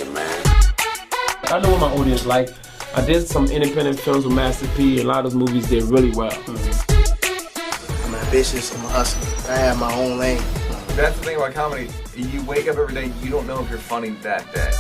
here, man. I know what my audience like. I did some independent films with Master P. A lot of those movies did really well. I'm ambitious. I'm a hustler. I have my own lane. That's the thing about comedy. You wake up every day, you don't know if you're funny that day.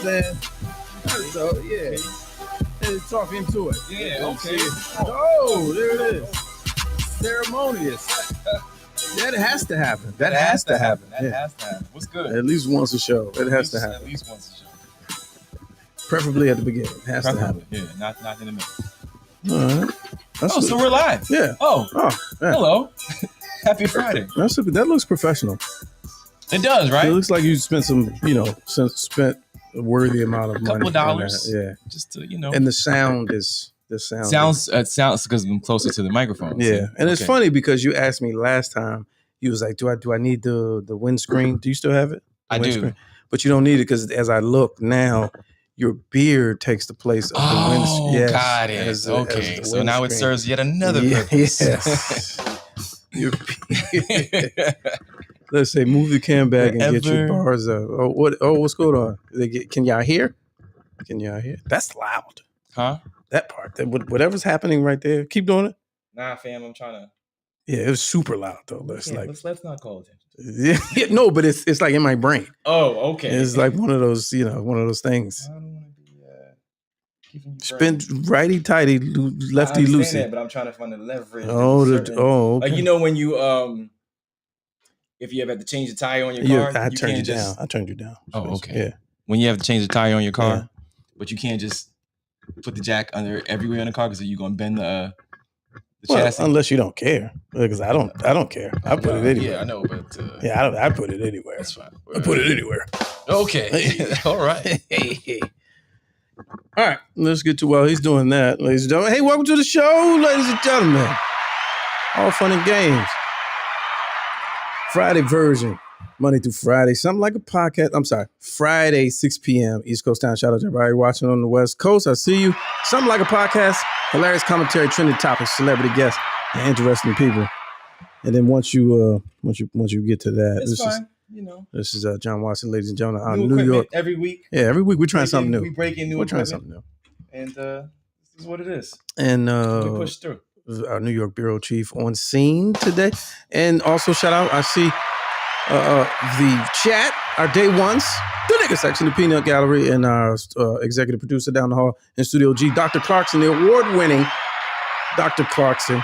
Man. So yeah, talk into it. Yeah, okay. Oh, there it is. Ceremonious. That has to happen. That has to happen. That has to happen. What's good? At least once a show. It has to happen. At least once a show. Preferably at the beginning. It has to happen. Yeah, not in the middle. All right. So we're live. Yeah. Oh yeah. Hello. Happy Friday. That looks professional. It does, right? It looks like you spent spent a worthy amount of money. A couple of dollars. Yeah. Just to, And the sound sounds because I'm closer to the microphone. Yeah. And it's funny because you asked me last time, you was like, do I need the windscreen? Do you still have it? I do. But you don't need it because as I look now, your beard takes the place of the windscreen. Yes, got it. Okay. So now it serves yet another purpose. Yes. Your beard. Let's say move the cam back and get your bars up. What's going on? Can y'all hear? That's loud. Huh? That part. Whatever's happening right there. Keep doing it. Nah, fam. I'm trying to. Yeah, it was super loud though. Let's not call attention. Yeah, no, but it's like in my brain. Oh, okay. It's like one of those things. I don't want to be keeping you spin righty tighty, lefty loosey. That, but I'm trying to find the leverage. Okay. Like when you if you ever have to change the tire on your car, I turned you down. I turned you down. Oh, okay. Yeah. When you have to change the tire on your car, but you can't just put the jack under everywhere in the car because you're gonna bend the chassis. Unless you don't care, because I don't care. I put it anywhere. Yeah, I know, but I put it anywhere. That's fine. I put it anywhere. Okay. All right. All right. Let's get to while he's doing that, ladies and gentlemen. Hey, welcome to the show, ladies and gentlemen. All fun and games. Friday version, Monday through Friday, something like a podcast. I'm sorry, Friday, 6 p.m. East Coast time. Shout out to everybody watching on the West Coast. I see you. Something like a podcast, hilarious commentary, trending topics, celebrity guests, and interesting people. And then once you get to that, this is John Watson, ladies and gentlemen, out of New York. Every week. Yeah, every week we're trying something new. We break in new We're equipment. trying something new. And this is what it is. And we push through. Our New York bureau chief on scene today. And also shout out, I see the chat, our day ones, the nigga section, the Peanut Gallery, and our executive producer down the hall in Studio G, Dr. Clarkson, the award-winning Dr. Clarkson.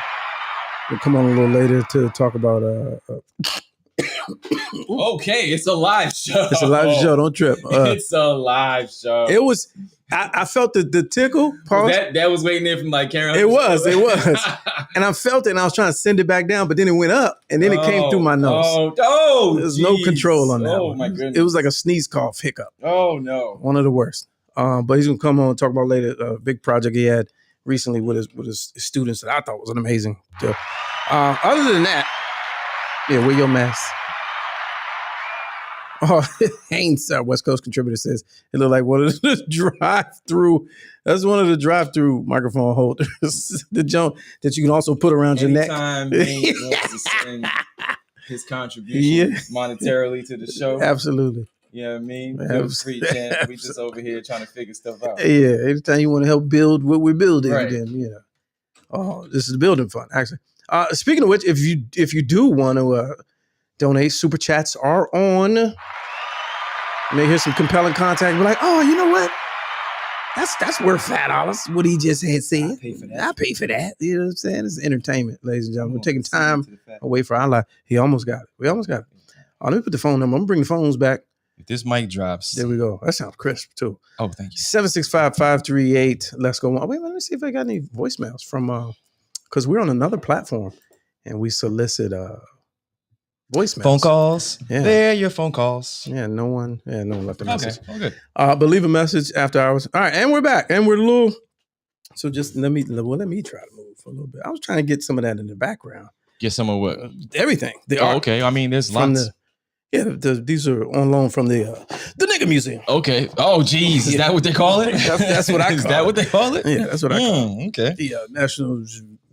We'll come on a little later to talk about okay, it's a live show. It's a live show. Don't trip. It's a live show. It was. I felt the tickle. Pause. That was waiting there from like Karen. It was, and I felt it, and I was trying to send it back down, but then it went up, and then it came through my nose. There's no control on that. Oh one. My goodness! It was like a sneeze, cough, hiccup. Oh no! One of the worst. But he's gonna come on and talk about later a big project he had recently with his students that I thought was an amazing deal. Other than that, wear your mask. Oh, Haynes, our West Coast contributor, says it looked like one of the drive-through. That's one of the drive-through microphone holders, the jump that you can also put around your neck. Anytime Haynes wants to send his contribution monetarily to the show, absolutely. You know what I mean? Yeah, Feel free, champ. We just over here trying to figure stuff out. Yeah, anytime you want to help build what we're building, Right. then this is building fun. Actually, speaking of which, if you do want to donate, super chats are on. You may hear some compelling content. Be like, oh, you know what? That's worth $5. What he just had said. I pay for that. You know what I'm saying? It's entertainment, ladies and gentlemen. We're taking time away from our life. He almost got it. We almost got it. Let me put the phone number. I'm gonna bring the phones back. If this mic drops. There we go. That sounds crisp too. Oh, thank you. 765-538. Let's go. Wait, let me see if I got any voicemails from because we're on another platform and we solicit voicemails. Phone calls. Yeah. They're your phone calls. Yeah, no one left a message. Okay. Oh, good. But leave a message after hours. All right, and we're back. And we're a little. So just let me try to move for a little bit. I was trying to get some of that in the background. Get some of what? Everything. Okay. I mean, there's lots. These are on loan from the Nigga Museum. Okay. Oh, geez. Is that what they call it? That's what I call it. Is that what they call it? Yeah, that's what I call it. Okay. The National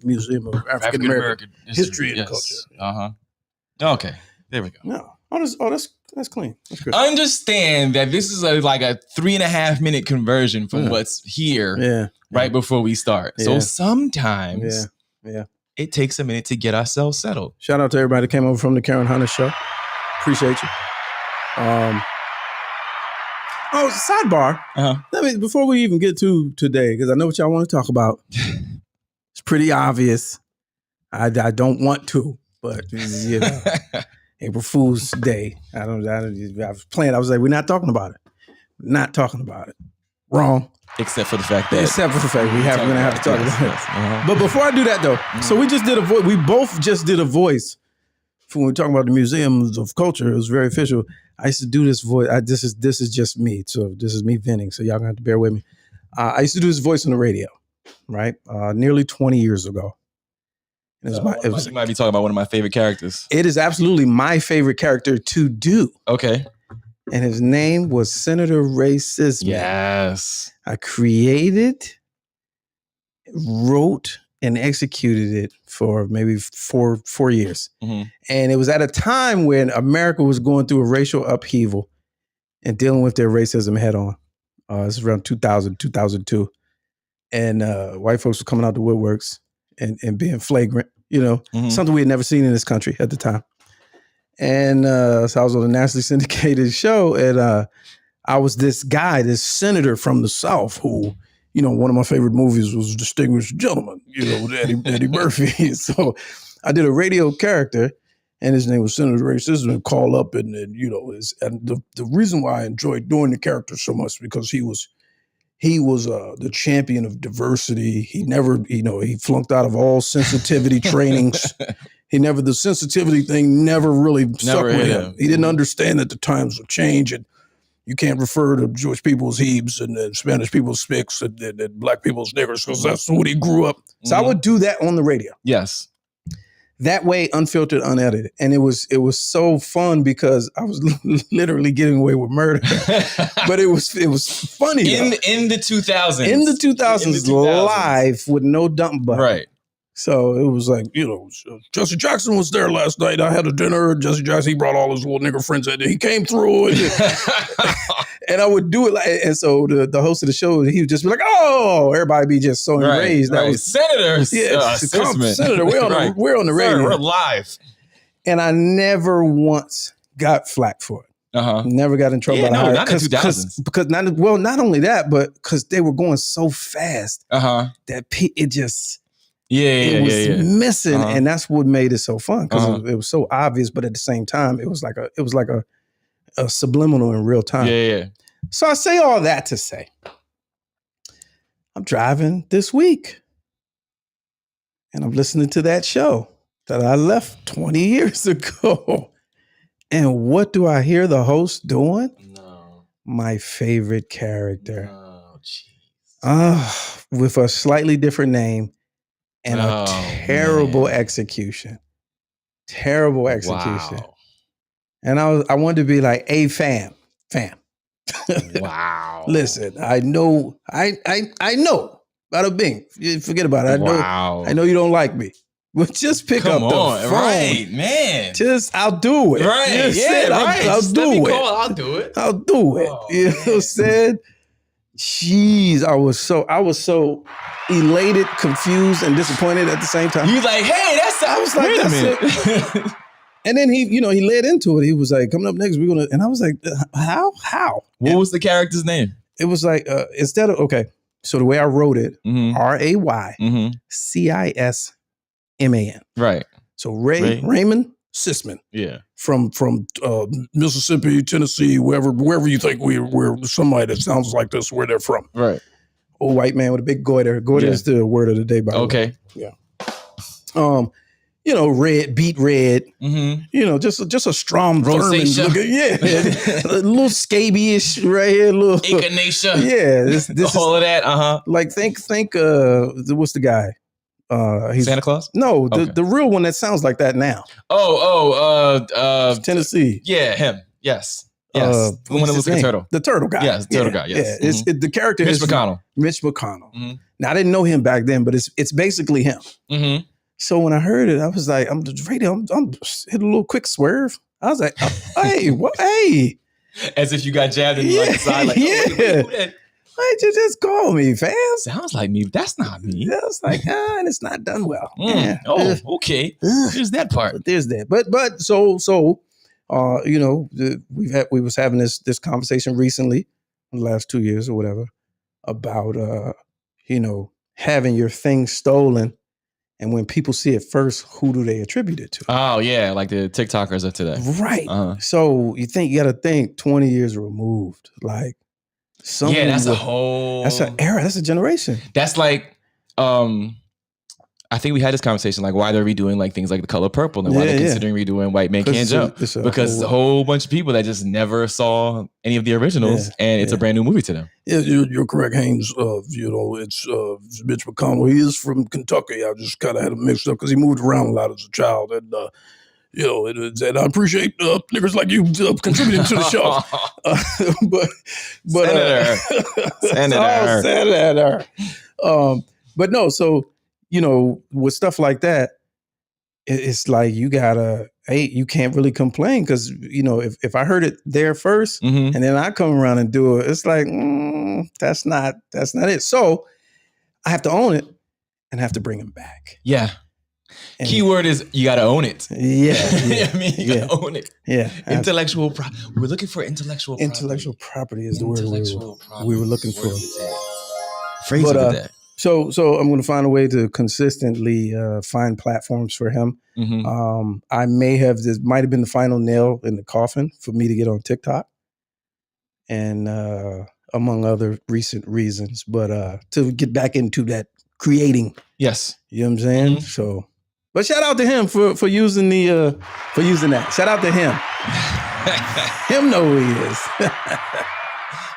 Museum of African American History and Culture. Okay. There we go. No. That's clean. That's good. Understand that this is like a 3.5 minute conversion from what's here right before we start. So sometimes it takes a minute to get ourselves settled. Shout out to everybody that came over from the Karen Hunter show. Appreciate you. Sidebar. Before we even get to today, because I know what y'all want to talk about. It's pretty obvious. I don't want to, but you know, April Fool's Day. I was playing. I was like, we're not talking about it. Not talking about it. Wrong. Except for the fact that we're gonna have to talk about it. But before I do that though, so we just did a voice. We both just did a voice for when we're talking about the museums of culture. It was very official. I used to do this voice. This is just me. So this is me venting. So y'all gonna have to bear with me. I used to do this voice on the radio, right? Nearly 20 years ago. You might be talking about one of my favorite characters. It is absolutely my favorite character to do. Okay. And his name was Senator Ray Sisman. Yes. I created, wrote, and executed it for maybe four years. Mm-hmm. And it was at a time when America was going through a racial upheaval and dealing with their racism head on. This is around 2000, 2002. And white folks were coming out the woodworks and being flagrant, something we had never seen in this country at the time. And so I was on a nationally syndicated show, and I was this guy, this senator from the South who, one of my favorite movies was Distinguished Gentleman, Eddie Murphy. So I did a radio character, and his name was Senator Ray Sisman. Call up, and the reason why I enjoyed doing the character so much because he was the champion of diversity. He never, he flunked out of all sensitivity trainings. The sensitivity thing never really stuck with him. He didn't understand that the times would change and you can't refer to Jewish people as Hebes and Spanish people as Spics and black people as niggers because that's what he grew up. So I would do that on the radio. Yes. That way, unfiltered, unedited. And it was so fun because I was literally getting away with murder. But it was funny. In the 2000s. In the 2000s, live with no dump button. Right. So it was like, Jesse Jackson was there last night. I had a dinner. Jesse Jackson, he brought all his little nigger friends in. He came through. And I would do it. And so the host of the show, he would just be like, oh, everybody be just so enraged. Right. That was Senators. Senator, we're on the radio. Sir, we're live. And I never once got flack for it. Never got in trouble. Yeah, no, not in the 2000s. Because not only that, but because they were going so fast that it just... it was missing, and that's what made it so fun because it was so obvious, but at the same time, it was like a subliminal in real time. Yeah. So I say all that to say, I'm driving this week, and I'm listening to that show that I left 20 years ago, and what do I hear the host doing? No, my favorite character. Oh, jeez. With a slightly different name. And a terrible execution. Terrible execution. Wow. And I wanted to be like, hey, fam. Wow. Listen, I know. Bada bing. Forget about it. I know you don't like me. Well, just pick up the phone. Right, man. I'll do it. Right, I'll do it. I'll do it. I'll do it. Oh, you know what I'm saying? Jeez, I was so elated, confused, and disappointed at the same time. He's like, hey, I was like, wait a minute. And then he led into it. He was like, coming up next, we're gonna, and I was like, how? What was the character's name? It was like, instead of, okay, so the way I wrote it, mm-hmm. RayCisman. Right. So Raymond Sisman. Yeah. From Mississippi, Tennessee, wherever you think we're somebody that sounds like this, where they're from. Right. Old white man with a big goiter. Goiter is the word of the day, by the way. Okay. Yeah. Red, beet red. Mm-hmm. Just a strong rosacea. A little scabby-ish right here. A little echinacea. Yeah. This all of that. Like think. What's the guy? He's Santa Claus? No, the real one that sounds like that now. Tennessee. Yeah, him. Yes. The one that looks like a turtle. The turtle guy. Yes, the turtle guy. Yes. Yeah. The character Mitch is McConnell. Mitch McConnell. Mm-hmm. Now I didn't know him back then, but it's basically him. Mm-hmm. So when I heard it, I was like, I'm hit a little quick swerve. I was like, hey, what? Hey. As if you got jabbed in the side. Like, Why'd you just call me, fam? Sounds like me. That's not me. Yeah, it's like, and it's not done well. Yeah. Oh, okay. There's that part. But there's that. But so we was having this conversation recently, in the last 2 years or whatever, about having your thing stolen, and when people see it first, who do they attribute it to? Oh yeah, like the TikTokers of today, right? So you got to think 20 years removed, like. That's an era. That's a generation. That's like, I think we had this conversation, like why they're redoing like things like The Color Purple and why they're considering redoing White Men Can't Jump, because it's a whole bunch of people that just never saw any of the originals, and it's a brand new movie to them. Yeah, you're correct, Haynes. It's Mitch McConnell. He is from Kentucky. I just kind of had him mixed up because he moved around a lot as a child, and and I appreciate niggas like you contributing to the show. Senator. But no, so, with stuff like that, it's like you can't really complain because, if I heard it there first and then I come around and do it, it's like, that's not it. So I have to own it and have to bring him back. Yeah. And keyword is you got to own it. Yeah. I mean, you got to own it. Yeah. Intellectual property. We're looking for intellectual property. Intellectual property is the word we were looking for. Phrase of the day. So I'm going to find a way to consistently find platforms for him. Mm-hmm. This might have been the final nail in the coffin for me to get on TikTok, and among other recent reasons, but to get back into that creating. Yes. You know what I'm saying? Mm-hmm. So, but shout out to him for using that. Shout out to him. Him know who he is.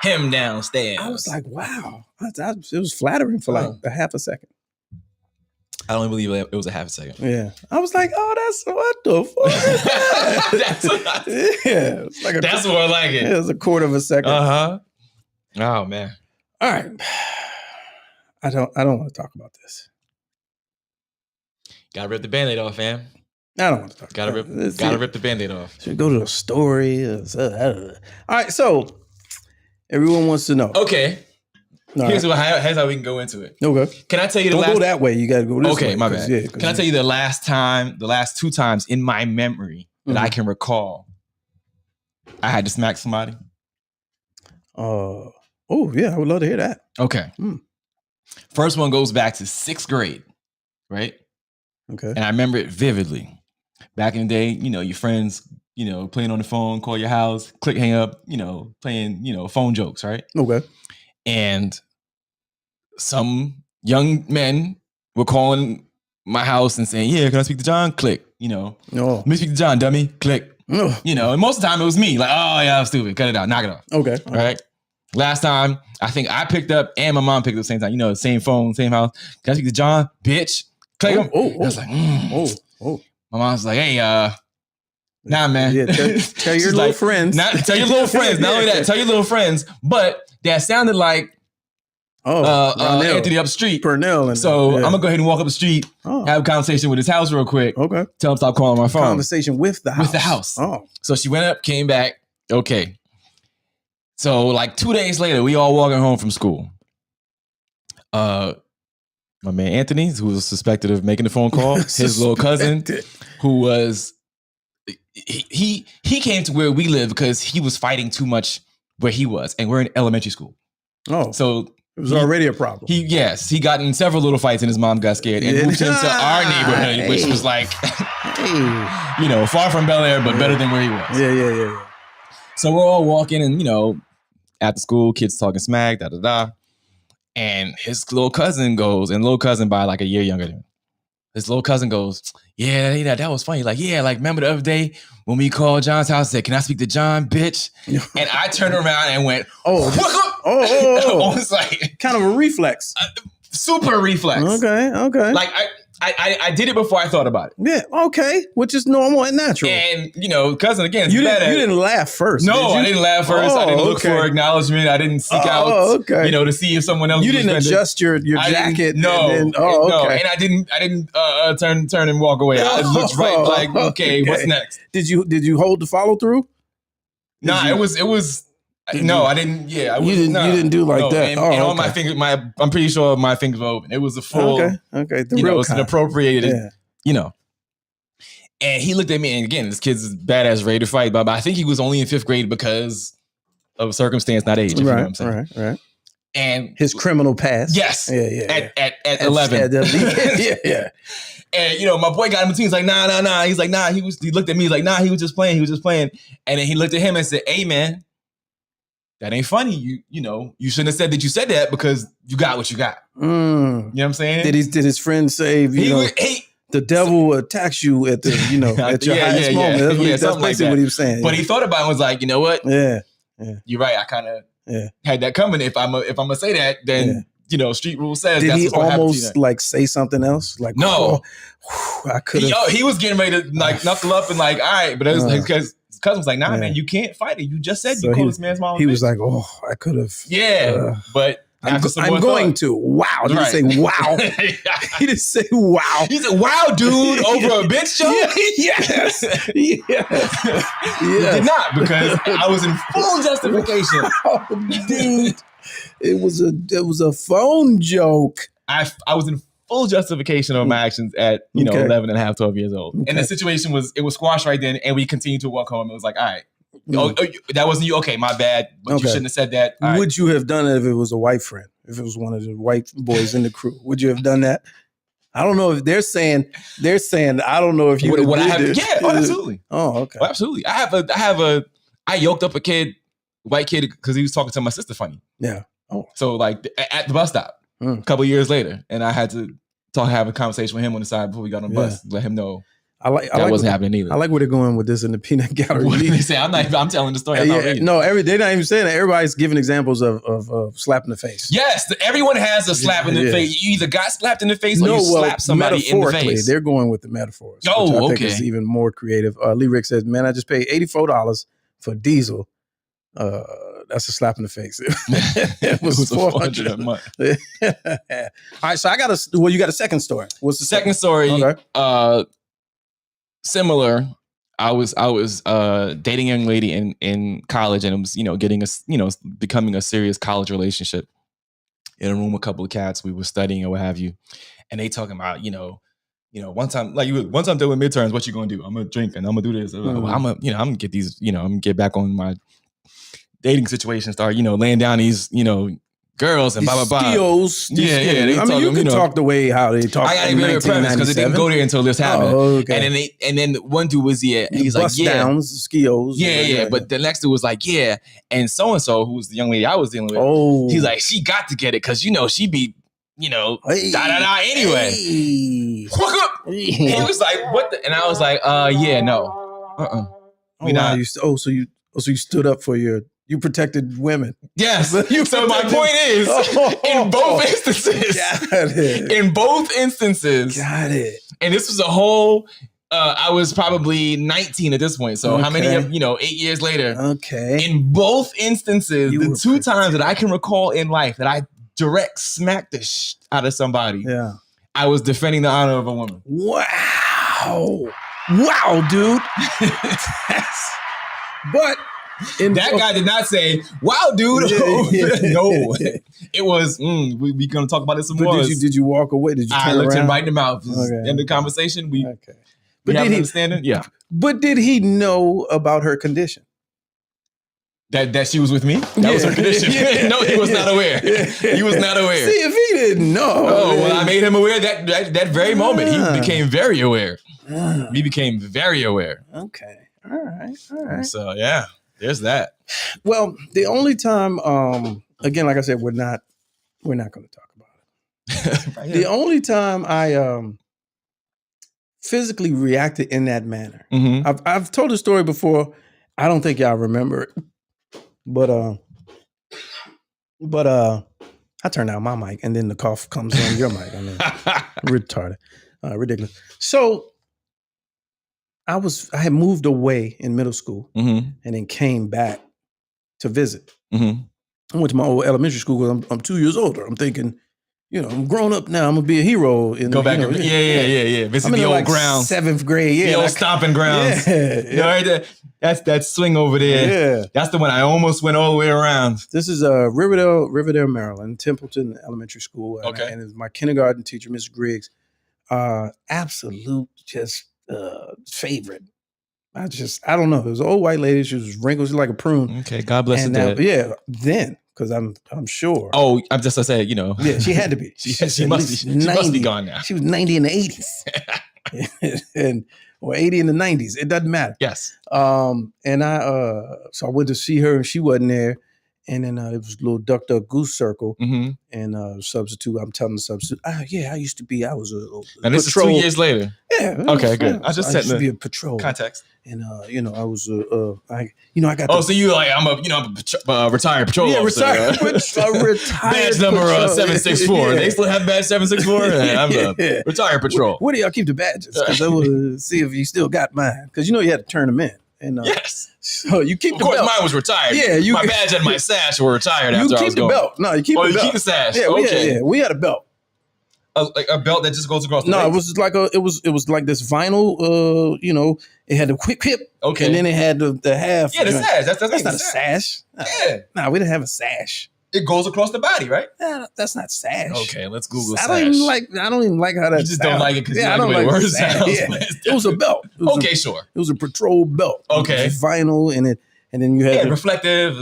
Him downstairs. I was like, wow. It was flattering for like a half a second. I don't believe it was a half a second. Yeah. I was like, that's what the fuck is that? It's like that's more like it. It was a quarter of a second. Uh-huh. Oh man. All right. I don't want to talk about this. Gotta rip the Band-Aid off, fam. I don't want to talk about it. Gotta rip the Band-Aid off. Should go to a story. All right, so everyone wants to know. Okay. Here's how we can go into it. Okay. Can I tell you Don't go that way. You got to go this way. Okay, my bad. Can I tell you the last 2 times in my memory that I can recall I had to smack somebody? Oh, yeah. I would love to hear that. Okay. First one goes back to 6th grade, right? Okay. And I remember it vividly. Back in the day, your friends, playing on the phone, call your house, click, hang up, playing, phone jokes, right? Okay. And some young men were calling my house and saying, yeah, can I speak to John? Click, let me speak to John, dummy, click. And most of the time it was me, like, oh yeah, I'm stupid, cut it out, knock it off. Okay. All right. Last time, I think I picked up and my mom picked up at the same time, same phone, same house. Can I speak to John? Bitch. Click him. I was like, My mom's like, hey, nah, man. Yeah, tell your little friends. Tell your little friends. Not only that, tell your little friends. But that sounded like Anthony up the street. Purnell. So I'm gonna go ahead and walk up the street, have a conversation with his house real quick. Okay. Tell him stop calling my phone. Conversation with the house. With the house. Oh. So she went up, came back. Okay. So like 2 days later, we all walking home from school. My man Anthony, who was suspected of making the phone call, his little cousin, who was he came to where we live because he was fighting too much where he was, and we're in elementary school. Oh, so it was already a problem. He got in several little fights, and his mom got scared and moved him to our neighborhood, which was like, far from Bel Air, but better than where he was. Yeah. So we're all walking, and after school, kids talking smack, and his little cousin goes, and little cousin by like a year younger than him. His little cousin goes, yeah, that was funny. Like, yeah, like remember the other day when we called John's house and said, can I speak to John, bitch? And I turned around and went, oh. It's like kind of a reflex. Super reflex. Okay. Like I did it before I thought about it. Yeah, okay. Which is normal and natural. And, cousin, again, you didn't laugh first. No, I didn't laugh first. I didn't look for acknowledgement. I didn't seek out, to see if someone else. You didn't adjust your jacket. No. And I didn't turn and walk away. I looked right like, okay, what's next? Did you hold the follow through? It was. No, I didn't. Yeah, you didn't do like that. And on my finger, I'm pretty sure my fingers were open. It was a full. Okay. The real kind. An appropriated. Yeah. And he looked at me, and again, this kid's badass, ready to fight. But I think he was only in 5th grade because of circumstance, not age. If you know what I'm saying. Right. And his criminal past. Yes. Yeah. At 11. Yeah. And my boy got him. He's like, nah. He's like, nah. He looked at me. He's like, nah. He was just playing. And then he looked at him and said, "Hey, man. That ain't funny. You shouldn't have said that you said that because you got what you got." You know what I'm saying? Did his friend say, the devil attacks you at the, at your highest moment? That's basically what he was saying. But he thought about it and was like, you know what? Yeah. You're right. I kind of had that coming. If I'm gonna say that, then street rule says. Did that's he what's almost like say something else? Like, no, I could have. He was getting ready to like knuckle up and like, all right, but it was because. His cousin was like, nah, man, you can't fight it. You just said you called this man's mom. He was like, I could have. Yeah, but I'm going to. Wow. He didn't say wow. He didn't say wow. He said, wow, dude, over a bitch joke? Yes. He did not, because I was in full justification. Dude, it was a phone joke. I was in full justification of my actions at 11 and a half, 12 years old. Okay. And the situation was squashed right then, and we continued to walk home. It was like, all right, that wasn't you. Okay, my bad, but you shouldn't have said that. All Would you have done it if it was a white friend? If it was one of the white boys in the crew, would you have done that? I don't know if they're saying. I don't know if you would have did it. Yeah, absolutely. Oh, okay. Well, absolutely. I yoked up a white kid, because he was talking to my sister funny. Yeah. Oh. So like at the bus stop. A couple of years later, and I had to have a conversation with him on the side before we got on the bus, let him know that wasn't happening either. I like where they're going with this in the peanut gallery. What did they say? I'm telling the story. They're not even saying that. Everybody's giving examples of slap in the face. Yes, everyone has a slap in the face. You either got slapped in the face or you slapped somebody in the face. They're going with the metaphors. Oh, which I think is even more creative. Lee Rick says, "Man, I just paid $84 for diesel. That's a slap in the face." It was $400 a month. All right, so you got a second story. What's the second story? Okay. Similar. I was dating a young lady in college, and it was becoming a serious college relationship. In a room, a couple of cats, we were studying or what have you, and they talking about one time there were midterms. What you gonna do? I'm gonna drink and I'm gonna do this. I'm gonna get these. I'm gonna get back on my dating situation, start, laying down these, girls and blah, blah, blah. Skills. Yeah. You can talk the way how they talk. I got to give it a premise because it didn't go there until this happened. Oh, okay. And then one dude was, he's like, bust downs, skills. Yeah. But the next dude was like, yeah. And so-and-so, who was the young lady I was dealing with, he's like, she got to get it because, she be, anyway. Hey. He was like, what the? And I was like, yeah, no. So you stood up for you protected women. Yes. So my point is, in both instances, got it. And this was a whole. I was probably 19 at this point. So how many? 8 years later. Okay. In both instances, the two times that I can recall in life that I direct smack the out of somebody. Yeah. I was defending the honor of a woman. Wow. Wow, dude. But that guy did not say, wow, dude. No. It was, we going to talk about this some more. Did you walk away? Did you turn I looked around? him right in the mouth. Okay. In the conversation, we have an understanding? Yeah. But did he know about her condition? That she was with me? That was her condition. No, he was not aware. He was not aware. See, if he didn't know. Oh, well, I made him aware that very moment. He became very aware. He became very aware. Okay. All right. So, yeah, there's that. Well, the only time, again, like I said, we're not going to talk about it. Right. The only time I physically reacted in that manner, I've told the story before. I don't think y'all remember it. But I turned out my mic and then the cough comes on your mic. I mean, retarded, ridiculous. So I had moved away in middle school and then came back to visit. I went to my old elementary school because I'm 2 years older. I'm thinking, I'm grown up now. I'm gonna be a hero. Go back. Yeah. Visit the old grounds. 7th grade. Yeah, the old stomping grounds. Yeah. Right there. That's that swing over there. Yeah. That's the one I almost went all the way around. This is Riverdale, Maryland, Templeton Elementary School. Okay. And it was my kindergarten teacher, Miss Griggs. Absolute just favorite. I don't know. It was an old white lady. She was wrinkled. She was like a prune. Okay. God bless her dead. Yeah. Then. Because I'm sure. Oh, I'm just gonna say, Yeah, she had to be. she must be gone now. She was 90 in the 80s, or 80 in the 90s. It doesn't matter. Yes. And so I went to see her, and she wasn't there. And then it was a little duck goose circle, and substitute. I'm telling the substitute, I used to be. I was a and this patrol. Is 2 years later. Yeah. Okay, good. I used to be a patrol context. And I was I got. So you like I'm a retired patrol officer. Retired badge number 764. They still have badge 764. I'm a retired patrol. Where do y'all keep the badges? Because I will see if you still got mine. Because you had to turn them in. And yes. So you keep the belt. Of course, mine was retired. Yeah, my badge and my sash were retired after I was going. You keep the belt. No, you keep the belt. You keep the sash. Yeah, okay. We had a belt. Like a belt that just goes across the legs? No, it was like this vinyl, it had the quick hip. Okay. And then it had the half. Yeah, the sash. That's not a sash. Yeah. No, we didn't have a sash. It goes across the body, right? No, that's not sash. Okay, let's Google sash. I don't even like how that. You just don't like it because I don't like the word sounds. Yeah. It was a belt. Sure. It was a patrol belt. Okay. It was vinyl and then you had reflective.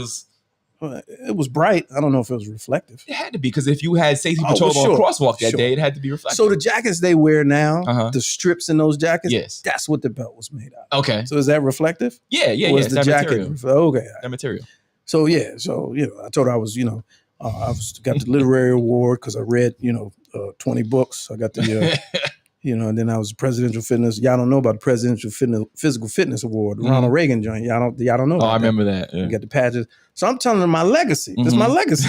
It was bright. I don't know if it was reflective. It had to be because if you had safety patrol on a crosswalk that day, it had to be reflective. So the jackets they wear now, the strips in those jackets, yes, that's what the belt was made out of. Okay. So is that reflective? Yeah. Was the jacket okay? That material. So I told her I was got the literary award because I read 20 books. I got the and then I was presidential fitness. Y'all don't know about the presidential physical fitness award, the Ronald Reagan joint. Y'all don't know. Oh, I remember that. Yeah. You got the patches. So I'm telling them my legacy. This is my legacy.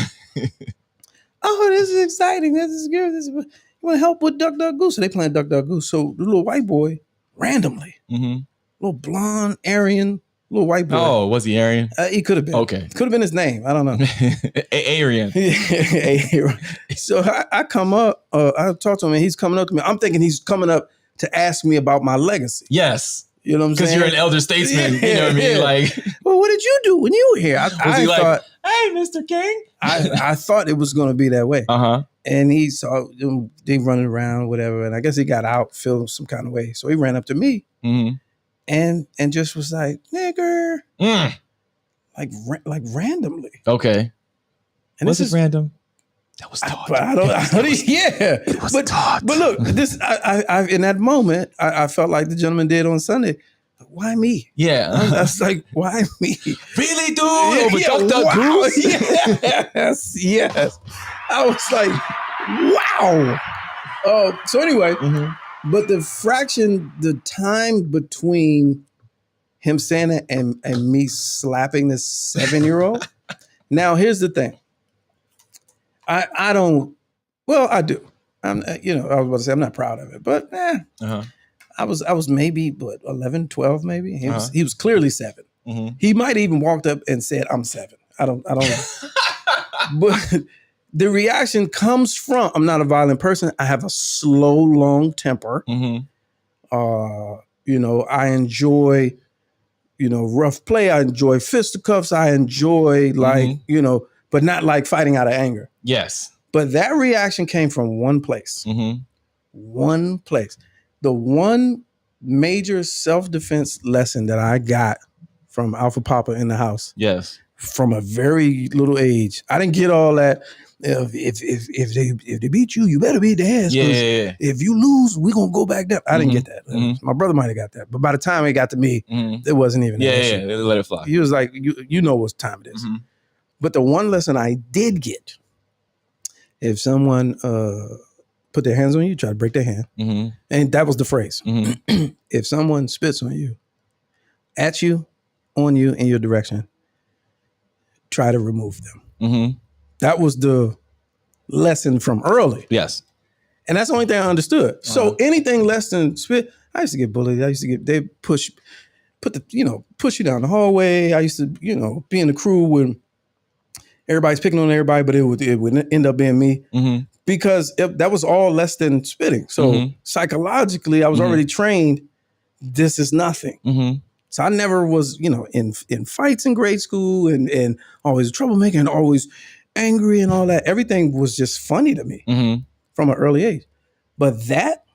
Oh, this is exciting. This is good. You want to help with Duck Goose? So they playing Duck Goose. So the little white boy, randomly, little blonde Aryan. Little white boy. Oh, was he Aryan? He could have been. Okay. Could have been his name. I don't know. Aryan. So I come up, I talk to him and he's coming up to me. I'm thinking he's coming up to ask me about my legacy. Yes. You know what I'm saying? Because you're an elder statesman. You know what I mean? Like, well, what did you do when you were here? I thought, hey, Mr. King. I thought it was going to be that way. And he saw they running around, whatever. And I guess he got out, feeling some kind of way. So he ran up to me. And just was like, nigger, like randomly. Okay. And was it random? That was taught. Yeah. It was taught. But look, I in that moment, I felt like the gentleman did on Sunday. Why me? Yeah. I was like, why me? Really, dude? Over Dr. Goose? Yes. I was like, wow. So anyway. But the time between him saying it and me slapping this 7-year-old. Now, here's the thing. I do. I was about to say I'm not proud of it, but I was maybe 11, 12 maybe. He was clearly 7. He might even walked up and said, "I'm 7." I don't know. But the reaction comes from, I'm not a violent person. I have a slow, long temper. Mm-hmm. I enjoy, rough play. I enjoy fisticuffs. I enjoy but not like fighting out of anger. Yes. But that reaction came from one place. Mm-hmm. One place. The one major self-defense lesson that I got from Alpha Papa in the house. Yes. From a very little age. I didn't get all that. If they beat you, you better beat their ass. Yeah. If you lose, we're gonna go back down. I didn't get that. My brother might have got that. But by the time it got to me, it wasn't even an issue. They let it fly. He was like, you know what time it is. Mm-hmm. But the one lesson I did get, if someone put their hands on you, try to break their hand. Mm-hmm. And that was the phrase. Mm-hmm. If someone spits on you, at you, on you, in your direction, try to remove them. Mm-hmm. That was the lesson from early. Yes. And that's the only thing I understood. Uh-huh. So anything less than spit, I used to get bullied. They push you down the hallway. I used to, be in the crew when everybody's picking on everybody, but it would end up being me because that was all less than spitting. So psychologically, I was already trained. This is nothing. Mm-hmm. So I never was, in fights in grade school and always a troublemaker and always angry and all that. Everything was just funny to me from an early age. But that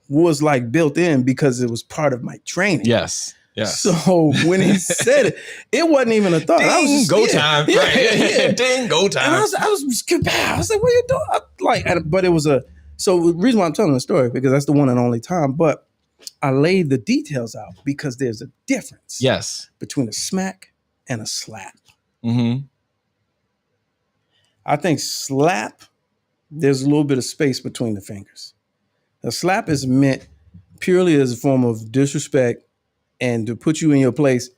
was like built in because it was part of my training. Yes. So when he said it, it wasn't even a thought. Ding, I was just, go time. Yeah, right. yeah. Ding, go time. And I was like, what are you doing? But it was so the reason why I'm telling the story, because that's the one and only time, but I laid the details out because there's a difference. Yes. Between a smack and a slap. Mm-hmm. I think slap, there's a little bit of space between the fingers. A slap is meant purely as a form of disrespect and to put you in your place.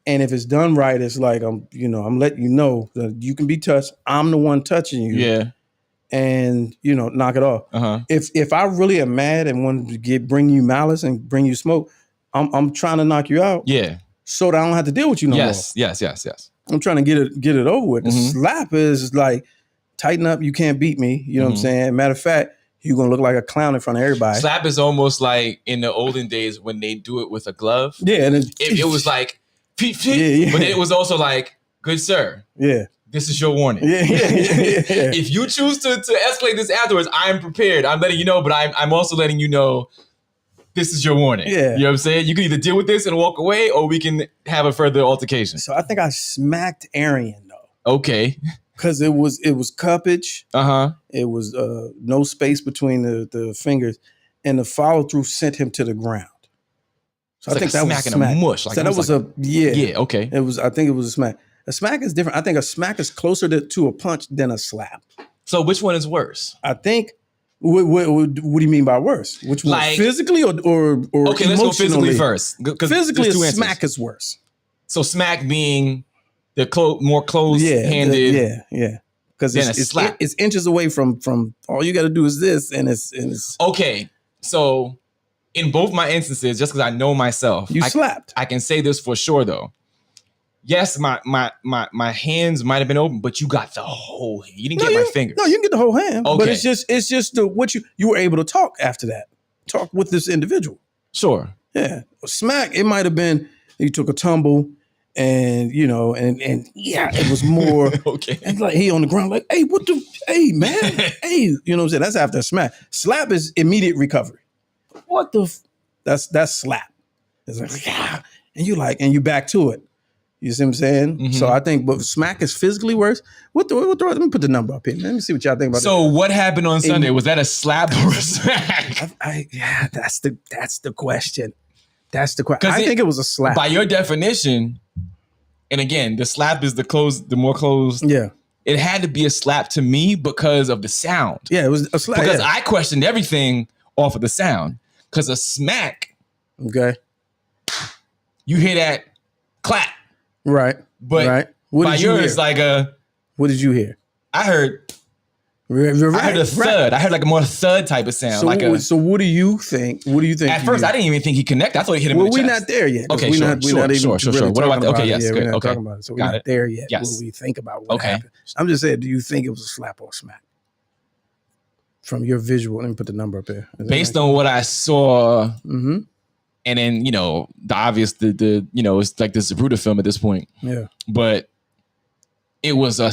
And if it's done right, it's like I'm letting you know that you can be touched. I'm the one touching you. Yeah. And knock it off. Uh-huh. If I really am mad and want to bring you malice and bring you smoke, I'm trying to knock you out. Yeah. So that I don't have to deal with you no more. Yes. I'm trying to get it over with. The slap is like, tighten up, you can't beat me. You know what I'm saying? Matter of fact, you're gonna look like a clown in front of everybody. Slap is almost like in the olden days when they do it with a glove. Yeah, and it was like peep, yeah. But it was also like, good sir. Yeah. This is your warning. Yeah. If you choose to escalate this afterwards, I'm prepared. I'm letting you know, but I'm also letting you know this is your warning. Yeah. You know what I'm saying? You can either deal with this and walk away, or we can have a further altercation. So I think I smacked Arian though. Okay. Because it was cuppage. Uh-huh. It was no space between the fingers, and the follow through sent him to the ground. So it's I think like that was smacking a smack. a mush. So that was a Yeah. Okay. It was. I think it was a smack. A smack is different. I think a smack is closer to a punch than a slap. So which one is worse? I think. What do you mean by worse? Which one? Like, physically or okay? Let's go physically first. Physically, a smack is worse. So smack being the more close-handed. Yeah. Because it's inches away from all you got to do is this, and it's okay. So in both my instances, just because I know myself, you slapped. I can say this for sure though. Yes, my hands might have been open, but you got the whole hand. You didn't get my fingers. No, you can get the whole hand. Okay. But it's just what you were able to talk after that. Talk with this individual. Sure. Yeah. Smack, it might have been you took a tumble and and it was more okay. And like he on the ground, like, hey, man, hey, you know what I'm saying? That's after a smack. Slap is immediate recovery. What the that's slap. It's like, and you back to it. You see what I'm saying? Mm-hmm. So I think, but smack is physically worse. Let me put the number up here. Let me see what y'all think about it. So what happened on Sunday? Was that a slap or a smack? That's the question. That's the question. I think it was a slap. By your definition, and again, the slap is the more closed. Yeah. It had to be a slap to me because of the sound. Yeah, it was a slap. Because I questioned everything off of the sound. Because a smack, okay, you hear that clap. Right. But right. What by yours, like what did you hear? I heard a thud. I heard like a more thud type of sound. So what do you think? At first, I didn't even think he connected. I thought he hit him in the chest. We're not there yet. Okay, we're not even sure. What about that? Okay, yes, good. We're not okay. talking about it. So we're not there yet. Yes. What we think about what happened. I'm just saying, do you think it was a slap or a smack? From your visual, let me put the number up there. Based on what I saw, and then the obvious, the it's like this Zapruder film at this point. Yeah, but it was a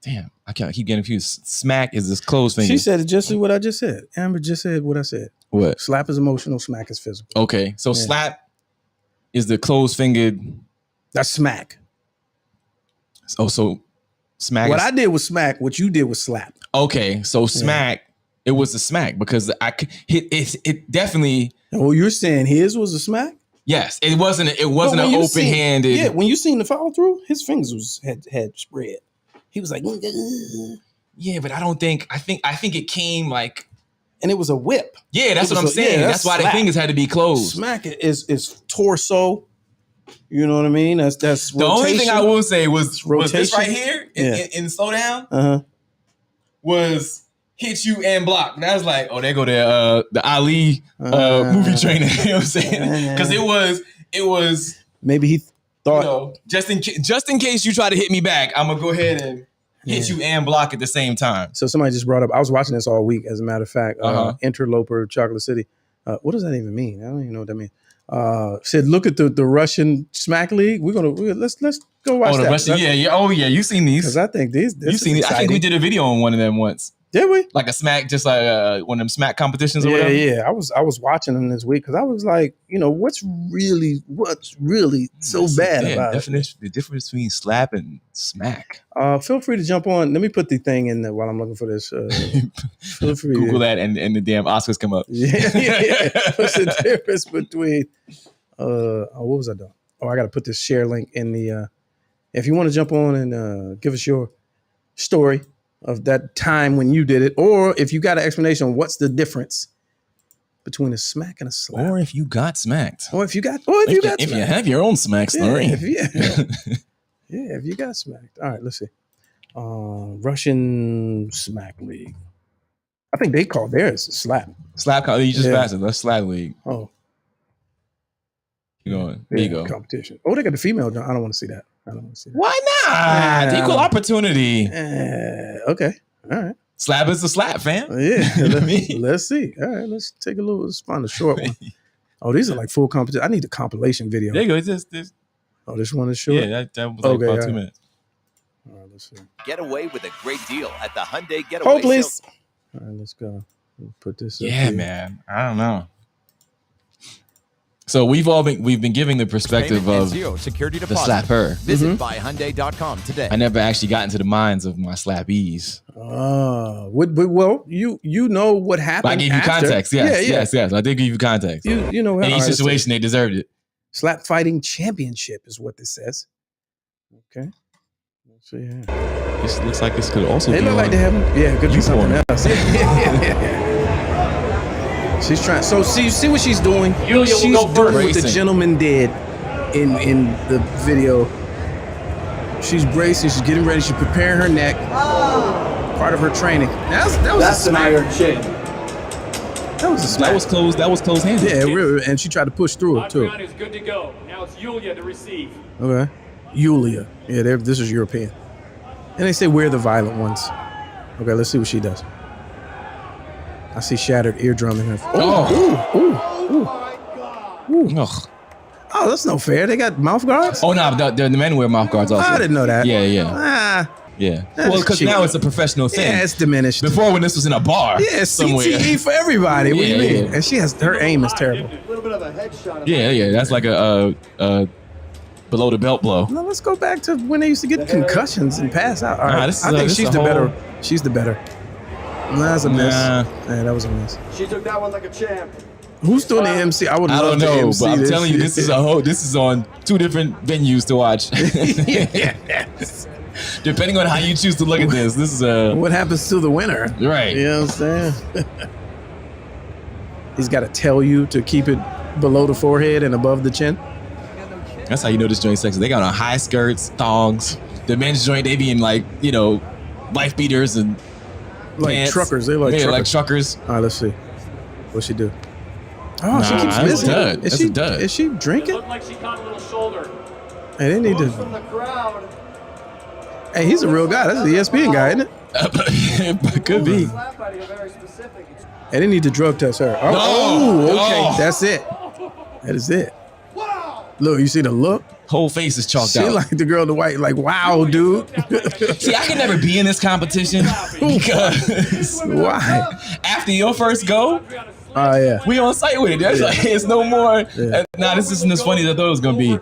damn. I can't keep getting confused. Smack is this closed finger. She said just what I just said. Amber just said what I said. What? Slap is emotional. Smack is physical. Okay, so slap is the closed fingered. That's smack. Oh, so smack. What I did was smack. What you did was slap. Okay, so smack. It was a smack because it definitely. Oh, you're saying his was a smack? Yes, it wasn't an open handed. Yeah, when you seen the follow through, his fingers had spread. He was like, ugh. Yeah, but I think it came like, and it was a whip. Yeah, that's what I'm saying. That's why the fingers had to be closed. Smack is torso. You know what I mean? That's the rotation. only thing I will say was this right here in slow down was hit you and block. And I was like, oh, there go the Ali movie trainer. You know what I'm saying? Because it was maybe he thought just in case you try to hit me back, I'm gonna go ahead and hit you and block at the same time. So somebody just brought up. I was watching this all week, as a matter of fact. Interloper, Chocolate City. What does that even mean? I don't even know what that means. Said, look at the Russian Smack League. Let's go watch that. Russian, you seen these? Because I think these. You seen these? I think we did a video on one of them once. Did we? Like a smack, just like one of them smack competitions or whatever? Yeah. I was watching them this week because I was like, what's really so bad about it? The difference between slap and smack. Feel free to jump on. Let me put the thing in there while I'm looking for this. Feel free. Google that and the damn Oscars come up. Yeah. What's the difference between? What was I doing? Oh, I got to put this share link in the. If you want to jump on and give us your story of that time when you did it, or if you got an explanation on what's the difference between a smack and a slap, or if you got smacked, if you have your own smack story, if you got smacked. All right, let's see. Russian Smack League. I think they call theirs slap. Slap. You just passed it. That's slap league. Oh, you going? There you go. Competition. Oh, they got the female. I don't want to see that. Why not? Equal opportunity. Okay. All right. Slap is the slap, fam. Yeah. Let's see. All right. Let's take a little. Let's find a short one. Oh, these are like full competition. I need a compilation video. There you go. This. Oh, this one is short? Yeah, that was like about 2 minutes. All right, let's see. Get away with a great deal at the Hyundai Getaway Sale. Please. All right, let's go. We'll put this up here. Man. I don't know. So we've been giving the perspective of the slapper. Visit buyhyundai.com today. I never actually got into the minds of my slappies. Well, you know what happened. But I gave you context. Yes. I did give you context. You know, in each situation they deserved it. Slap fighting championship is what this says. Okay. Let's see here. This looks like this could also be. They look like they haven't. Yeah, it could be something else. Yeah. She's trying. So see what she's doing. She's doing what the gentleman did in the video. She's bracing. She's getting ready. She's preparing her neck. Part of her training. That's an iron chin. That was a smack. That was closed handed. Yeah, really. And she tried to push through it too. Adrian is good to go. Now it's Yulia to receive. Okay. Yulia. Yeah, this is European. And they say we're the violent ones. Okay, let's see what she does. I see shattered eardrum in her. Oh, that's no fair. They got mouth guards? Oh, no, the men wear mouth guards also. I didn't know that. Yeah. Well, because now it's a professional thing. Yeah, it's diminished. Before, when this was in a bar. Yeah, somewhere. CTE for everybody. What do you mean? And her aim is terrible. A little bit of a headshot. Yeah. That's like a below the belt blow. No, let's go back to when they used to get concussions and pass out. All right. I think she's the better. She's the better. That's a miss. Yeah, that was a miss. She took that one like a champ. Who's doing the MC? I don't know, MC but I'm telling you, this is on 2 different venues to watch. Yes. Depending on how you choose to look at this is what happens to the winner. Right. You know what I'm saying? He's got to tell you to keep it below the forehead and above the chin. That's how you know this joint sexy. They got on high skirts, thongs. The men's joint, they be in wife beaters and like pants. Truckers. They like truckers. Like truckers. All right, let's see. What's she do? Oh, she keeps missing. That's a dud. Is she drinking? It looked like she caught a little shoulder. Hey, they need to. From the crowd. Hey, he's a real guy. That's the ESPN guy, isn't it? Could be. They didn't need to drug test her. Okay. That's it. That is it. Look, you see the look? Whole face is chalked She out. like the girl in the white, like, wow, dude. See, I can never be in this competition because Why? after your first go, Oh, yeah. we on site with it. There's like, it's no more. Nah, this isn't as funny as I thought it was gonna be.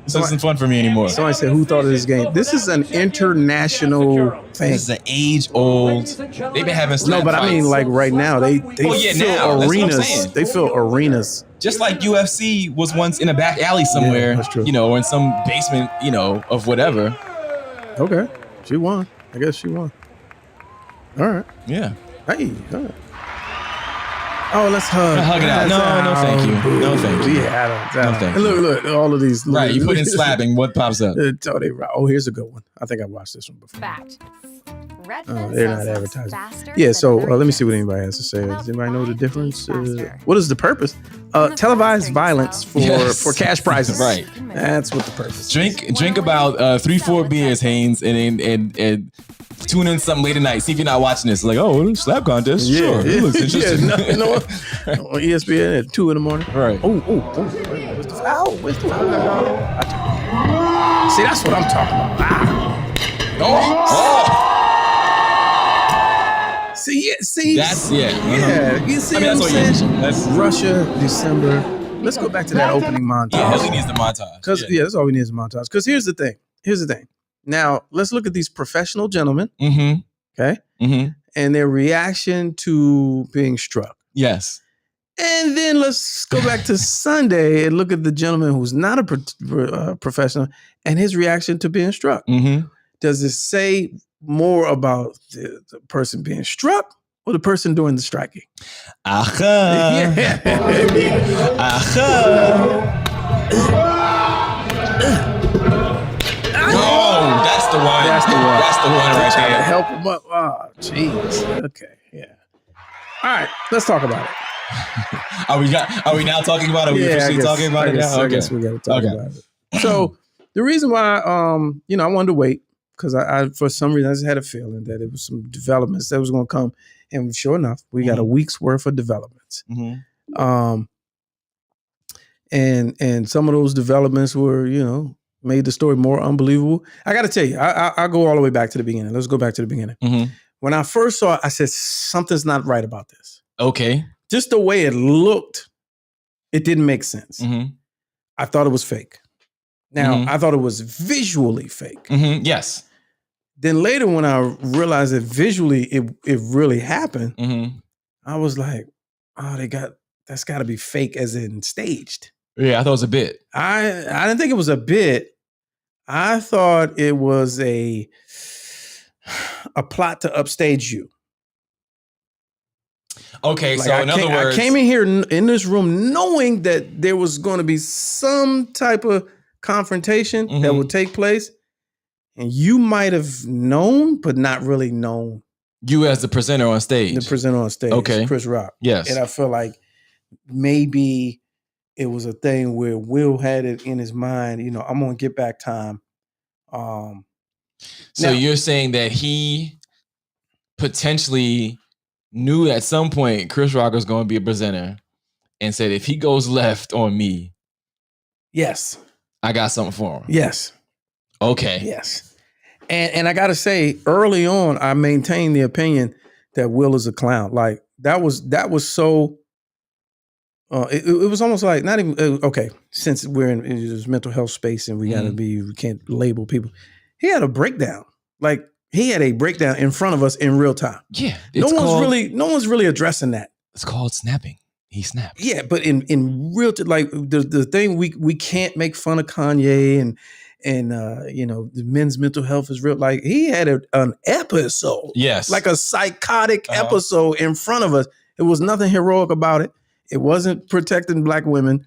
This isn't fun for me anymore. Somebody said, who thought of this game? This is an international thing. This is an age-old. They've been having slap No, but I mean, fights. like right now, they now, fill that's what I'm arenas. saying. They fill arenas. Just like UFC was once in a back alley somewhere, that's true. you know, or in some basement, you know, of whatever. Okay, she won. I guess she won. All right. Yeah. Hey. All right. Oh, let's hug. Hug it out. No, thank you. No, thank you. Yeah, I don't. No, thank And you. look, all of these. Right, you put in slapping, what pops up? Oh, here's a good one. I think I watched this one before. Fact. They're not advertising. Yeah, so let me see what anybody has to say. Does anybody know the difference? What is the purpose? Televised violence for cash prizes. Right. That's what the purpose. Drink about 3-4 beers, Haynes, and tune in something late at night. See if you're not watching this. Like, oh, slap contest. Yeah, Sure, it looks interesting. on ESPN at 2 a.m. Right. Oh, where's the foul? Where's the foul? See, that's what I'm talking about. See. That's Yeah, you see I mean, what I'm that's saying? all you That's Russia, December. Let's go back to that opening montage. yeah, all he needs the montage. Because that's all we need is a montage. Because here's the thing. Now let's look at these professional gentlemen. Mm-hmm. Okay. Mm-hmm. And their reaction to being struck. Yes. And then let's go back to Sunday and look at the gentleman who's not a professional and his reaction to being struck. Mm-hmm. Does it say more about the person being struck or the person doing the striking? Aha. Yeah. Aha. Oh, that's the one. That's the one. That's the one right Trying to there. help him up. Oh, jeez. Okay. Yeah. All right. Let's talk about it. Are we now talking about it? Are we officially talking about it now? I guess we got to talk about it. So the reason why, I wanted to wait because I for some reason I just had a feeling that it was some developments that was going to come, and sure enough, we got a week's worth of developments. Mm-hmm. And some of those developments were, made the story more unbelievable. I got to tell you, I'll go all the way back to the beginning. Let's go back to the beginning. Mm-hmm. When I first saw it, I said something's not right about this. Okay. Just the way it looked, it didn't make sense. Mm-hmm. I thought it was fake. Now, Mm-hmm. I thought it was visually fake. Mm-hmm. Yes. Then later when I realized that visually it really happened, Mm-hmm. I was like, oh, that's got to be fake as in staged. Yeah, I thought it was a bit. I didn't think it was a bit. I thought it was a plot to upstage you. Okay, Like so in other words, I came in here in this room knowing that there was going to be some type of confrontation that would take place, and you might have known, but not really known. you as the presenter on stage. The presenter on stage, Okay. Chris Rock. Yes. And I feel like maybe it was a thing where Will had it in his mind, I'm going to get back time. So now- you're saying that he potentially knew at some point Chris Rock was going to be a presenter and said, if he goes left on me, Yes. I got something for him. Yes. Okay. Yes. And I got to say, early on, I maintained the opinion that Will is a clown. Like that was so. It was almost like not even okay. Since we're in this mental health space and we can't label people. He had a breakdown. Like he had a breakdown in front of us in real time. Yeah. No one's really addressing that. It's called snapping. He snapped. Yeah, but in real like the thing we can't make fun of Kanye and the men's mental health is real. Like he had an episode. Yes. Like a psychotic episode in front of us. It was nothing heroic about it. It wasn't protecting black women.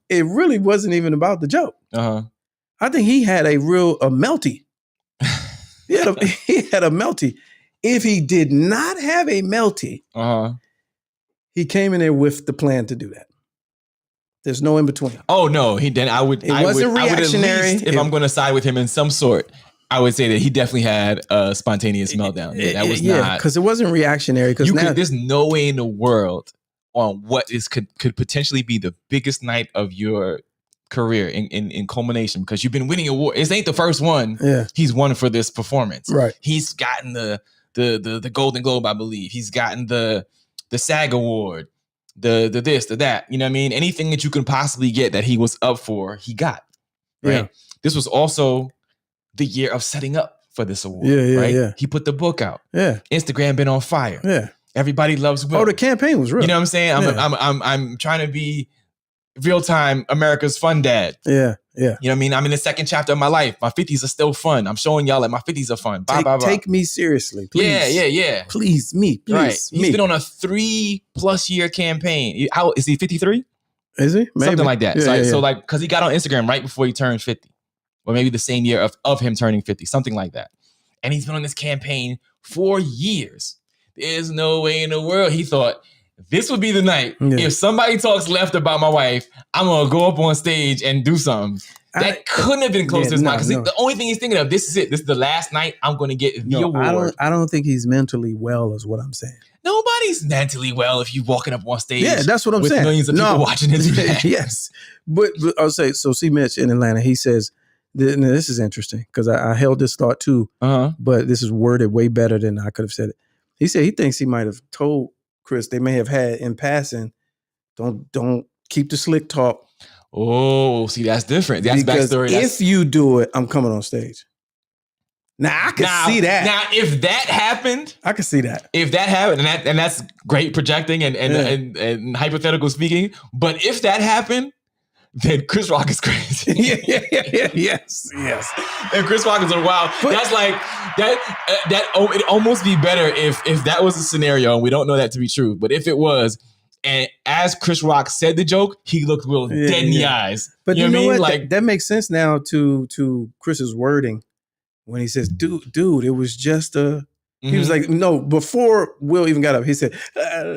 It really wasn't even about the joke. I think he had a melty. He had a melty. If he did not have a melty, he came in there with the plan to do that. There's no in between. Oh no, he didn't. I would. It wasn't reactionary. If I'm going to side with him in some sort, I would say that he definitely had a spontaneous meltdown. Yeah, that was not because it wasn't reactionary. Because there's no way in the world on what could potentially be the biggest night of your career in culmination, because you've been winning awards. This ain't the first one he's won for this performance. Right. He's gotten the Golden Globe, I believe. He's gotten the SAG Award, the this, the that. You know what I mean? Anything that you can possibly get that he was up for, he got. Right. Yeah. This was also the year of setting up for this award. Right? Yeah. He put the book out. Yeah. Instagram been on fire. Yeah. Everybody loves Will. Oh, the campaign was real. You know what I'm saying? I'm trying to be real time America's fun dad. Yeah. Yeah. You know what I mean? I'm in the second chapter of my life. My 50s are still fun. I'm showing y'all that my 50s are fun. Take me seriously, please. Yeah. Please, me. Right. He's been on a 3+ year campaign. How is he 53? Is he? Maybe. Something like that. So like, because he got on Instagram right before he turned 50. Or maybe the same year of him turning 50, something like that. And he's been on this campaign for years. There's no way in the world he thought this would be the night. If somebody talks left about my wife, I'm going to go up on stage and do something. That couldn't have been close to his mind. Because the only thing he's thinking of, this is it. This is the last night I'm going to get the award. I don't think he's mentally well is what I'm saying. Nobody's mentally well if you're walking up on stage. Yeah, that's what I'm saying. Millions of people watching this. Yes. But I'll say, so C. Mitch in Atlanta, he says, this is interesting because I held this thought too, but this is worded way better than I could have said it. He said he thinks he might have told Chris, they may have had in passing, don't keep the slick talk. Oh, see, that's different. That's backstory. If you do it, I'm coming on stage. Now I can see that. Now, if that happened, I can see that. If that happened, and that's great projecting and hypothetical speaking. But if that happened, then Chris Rock is crazy. Yes. And Chris Rock is a wild. That's like that. It'd almost be better if that was a scenario, and we don't know that to be true. But if it was, and as Chris Rock said the joke, he looked real dead in the eyes. But you know what? Like that makes sense now to Chris's wording when he says, "Dude, it was just a." He was like, no. Before Will even got up, he said,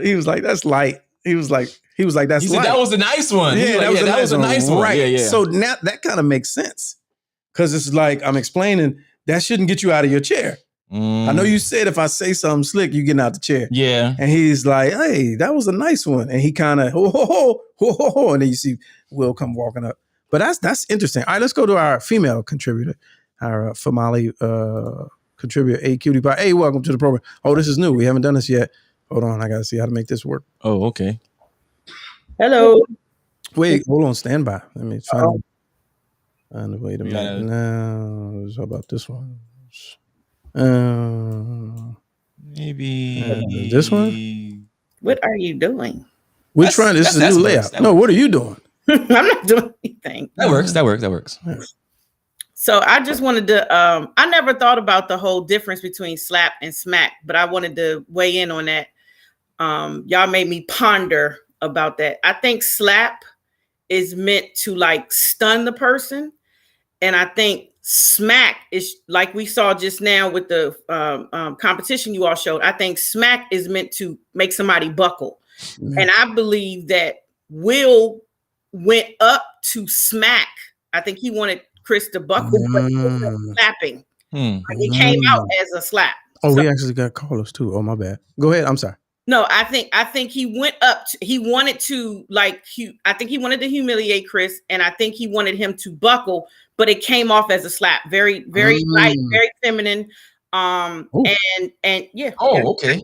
he was like, "That's light." He was like, that's he said, that was a nice one. Yeah, like, that was a nice one. Right. Yeah. So now that kind of makes sense. Because it's like, I'm explaining, that shouldn't get you out of your chair. I know you said if I say something slick, you getting out the chair. Yeah. And he's like, hey, that was a nice one. And he kind of, ho. And then you see Will come walking up. But that's interesting. All right, let's go to our female contributor, our Famali contributor, A Cutie Pie. Hey, welcome to the program. Oh, this is new. We haven't done this yet. Hold on, I gotta see how to make this work. Oh, okay. Hello. Wait, hold on, stand by. Let me try to wait a minute. Now, how about this one? Maybe this one? What are you doing? We're trying. This is a new layout. No, what are you doing? I'm not doing anything. That works. Yeah. So I just wanted to, I never thought about the whole difference between slap and smack, but I wanted to weigh in on that. Y'all made me ponder about that. I think slap is meant to like stun the person. And I think smack is like we saw just now with the competition you all showed. I think smack is meant to make somebody buckle. And I believe that Will went up to smack. I think he wanted Chris to buckle, but he was slapping. It came out as a slap. Oh, we actually got callers too. Oh, my bad. Go ahead. I'm sorry. No, I think he went up. He wanted to I think he wanted to humiliate Chris, and I think he wanted him to buckle, but it came off as a slap. Very, very light, very feminine. And yeah. Oh, okay.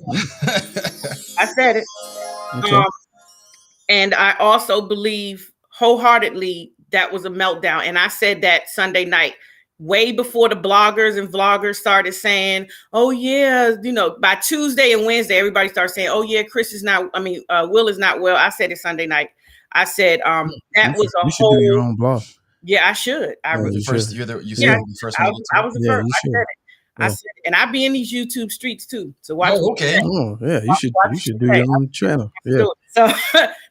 I said it. Okay. And I also believe wholeheartedly that was a meltdown. And I said that Sunday night, way before the bloggers and vloggers started saying, oh yeah, by Tuesday and Wednesday, everybody started saying, oh yeah, Will is not well. I said it Sunday night. I said, that was a whole. You should do your own blog. Yeah, I should. I was the first. I was the first. I said it. I said, and I be in these YouTube streets too. So watch. Oh, okay. Oh, yeah. You should do your own channel. Yeah. So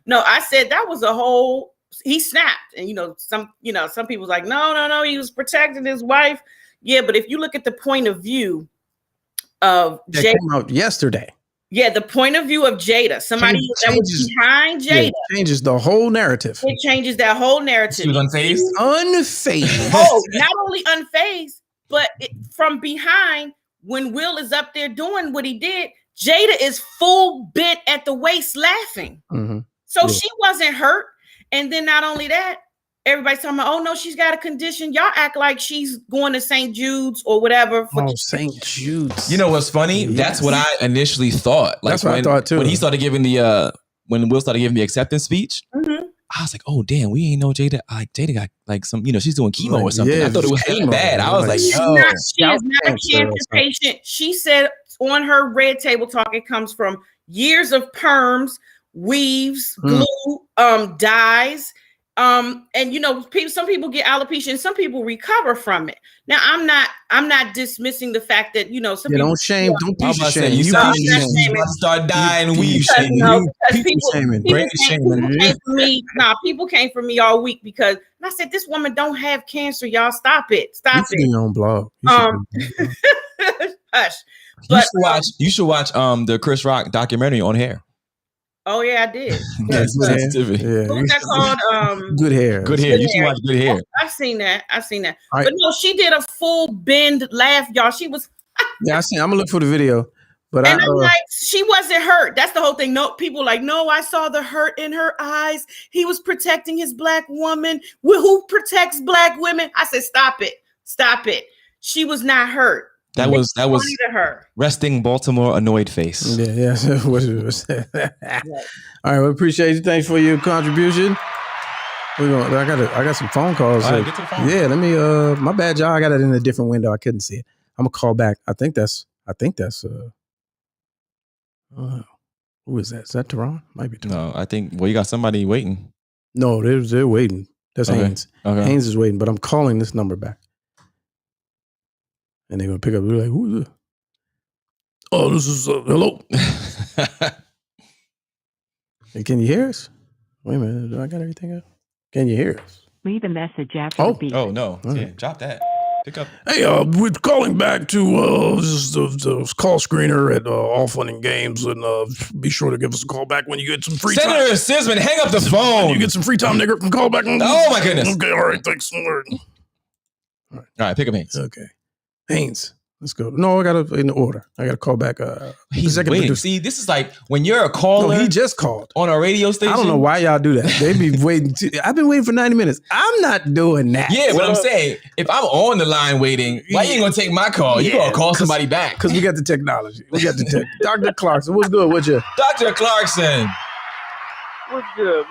no, I said that was a whole. He snapped, and some people was like, no, he was protecting his wife. Yeah, but if you look at the point of view of Jada, came out yesterday. Yeah, the point of view of Jada, somebody that was behind Jada, changes the whole narrative. It changes that whole narrative. She was unfazed. Unfazed. Oh, not only unfazed, But from behind, when Will is up there doing what he did, Jada is full bent at the waist laughing. Mm-hmm. So she wasn't hurt. And then not only that, everybody's talking about, oh no, she's got a condition. Y'all act like she's going to St. Jude's or whatever. St. Jude's. You know what's funny? Yes. That's what I initially thought. Like that's what I thought too. When he started giving when Will started giving the acceptance speech, I was like, oh damn, we ain't know Jada. Like Jada got like some, she's doing chemo or something. I thought it was that bad. I was like, she is not a cancer patient. She said on her Red Table Talk, it comes from years of perms, weaves, glue, dyes. And some people get alopecia and some people recover from it. Now I'm not dismissing the fact that some people don't shame, don't be ashamed. You start dying, weave shaming. People came for me all week because I said this woman don't have cancer. Y'all stop it. Stop it. Your own blog. Hush. You should watch the Chris Rock documentary on hair. Oh yeah, I did. That's sensitivity. Yeah. What was that called? Good hair. Good hair. You should watch Good Hair. I've seen that. Right. But no, she did a full bend laugh, y'all. She was. Yeah, I seen. I'm gonna look for the video. But I'm like, she wasn't hurt. That's the whole thing. No, people like, no, I saw the hurt in her eyes. He was protecting his black woman. Who protects black women? I said, stop it. She was not hurt. That was to her. Resting Baltimore annoyed face. Yeah. All right, we appreciate you. Thanks for your contribution. I got some phone calls. All right, get to the phone. Yeah, let me. My bad, y'all. I got it in a different window. I couldn't see it. I'm gonna call back. I think that's. Who is that? Is that Teron? Might be Teron. No, I think. Well, you got somebody waiting. No, they're waiting. That's Haynes. Okay. Haynes is waiting, but I'm calling this number back. And they're going to pick up. They're like, who's this? Oh, this is, hello. Hey, can you hear us? Wait a minute. Do I got everything up? Can you hear us? Leave a message after the beep. Oh, no. Right. Yeah, drop that. Pick up. Hey, we're calling back to the call screener at All Fun and Games. And be sure to give us a call back when you get some free time. Senator Sisman, hang up the phone. When you get some free time, nigga, call back. Oh, my goodness. Okay, all right. Thanks. All right, pick up Haynes. Okay. Haynes, let's go. No, I got to in order. I got to call back. He's waiting. See, this is like when you're a caller. No, he just called on a radio station. I don't know why y'all do that. They be waiting. I've been waiting for 90 minutes. I'm not doing that. Yeah, but I'm saying if I'm on the line waiting, why you ain't gonna take my call? You gonna call somebody back because we got the technology. We got the tech. Dr. Clarkson, what's good with you? Dr. Clarkson, what's good?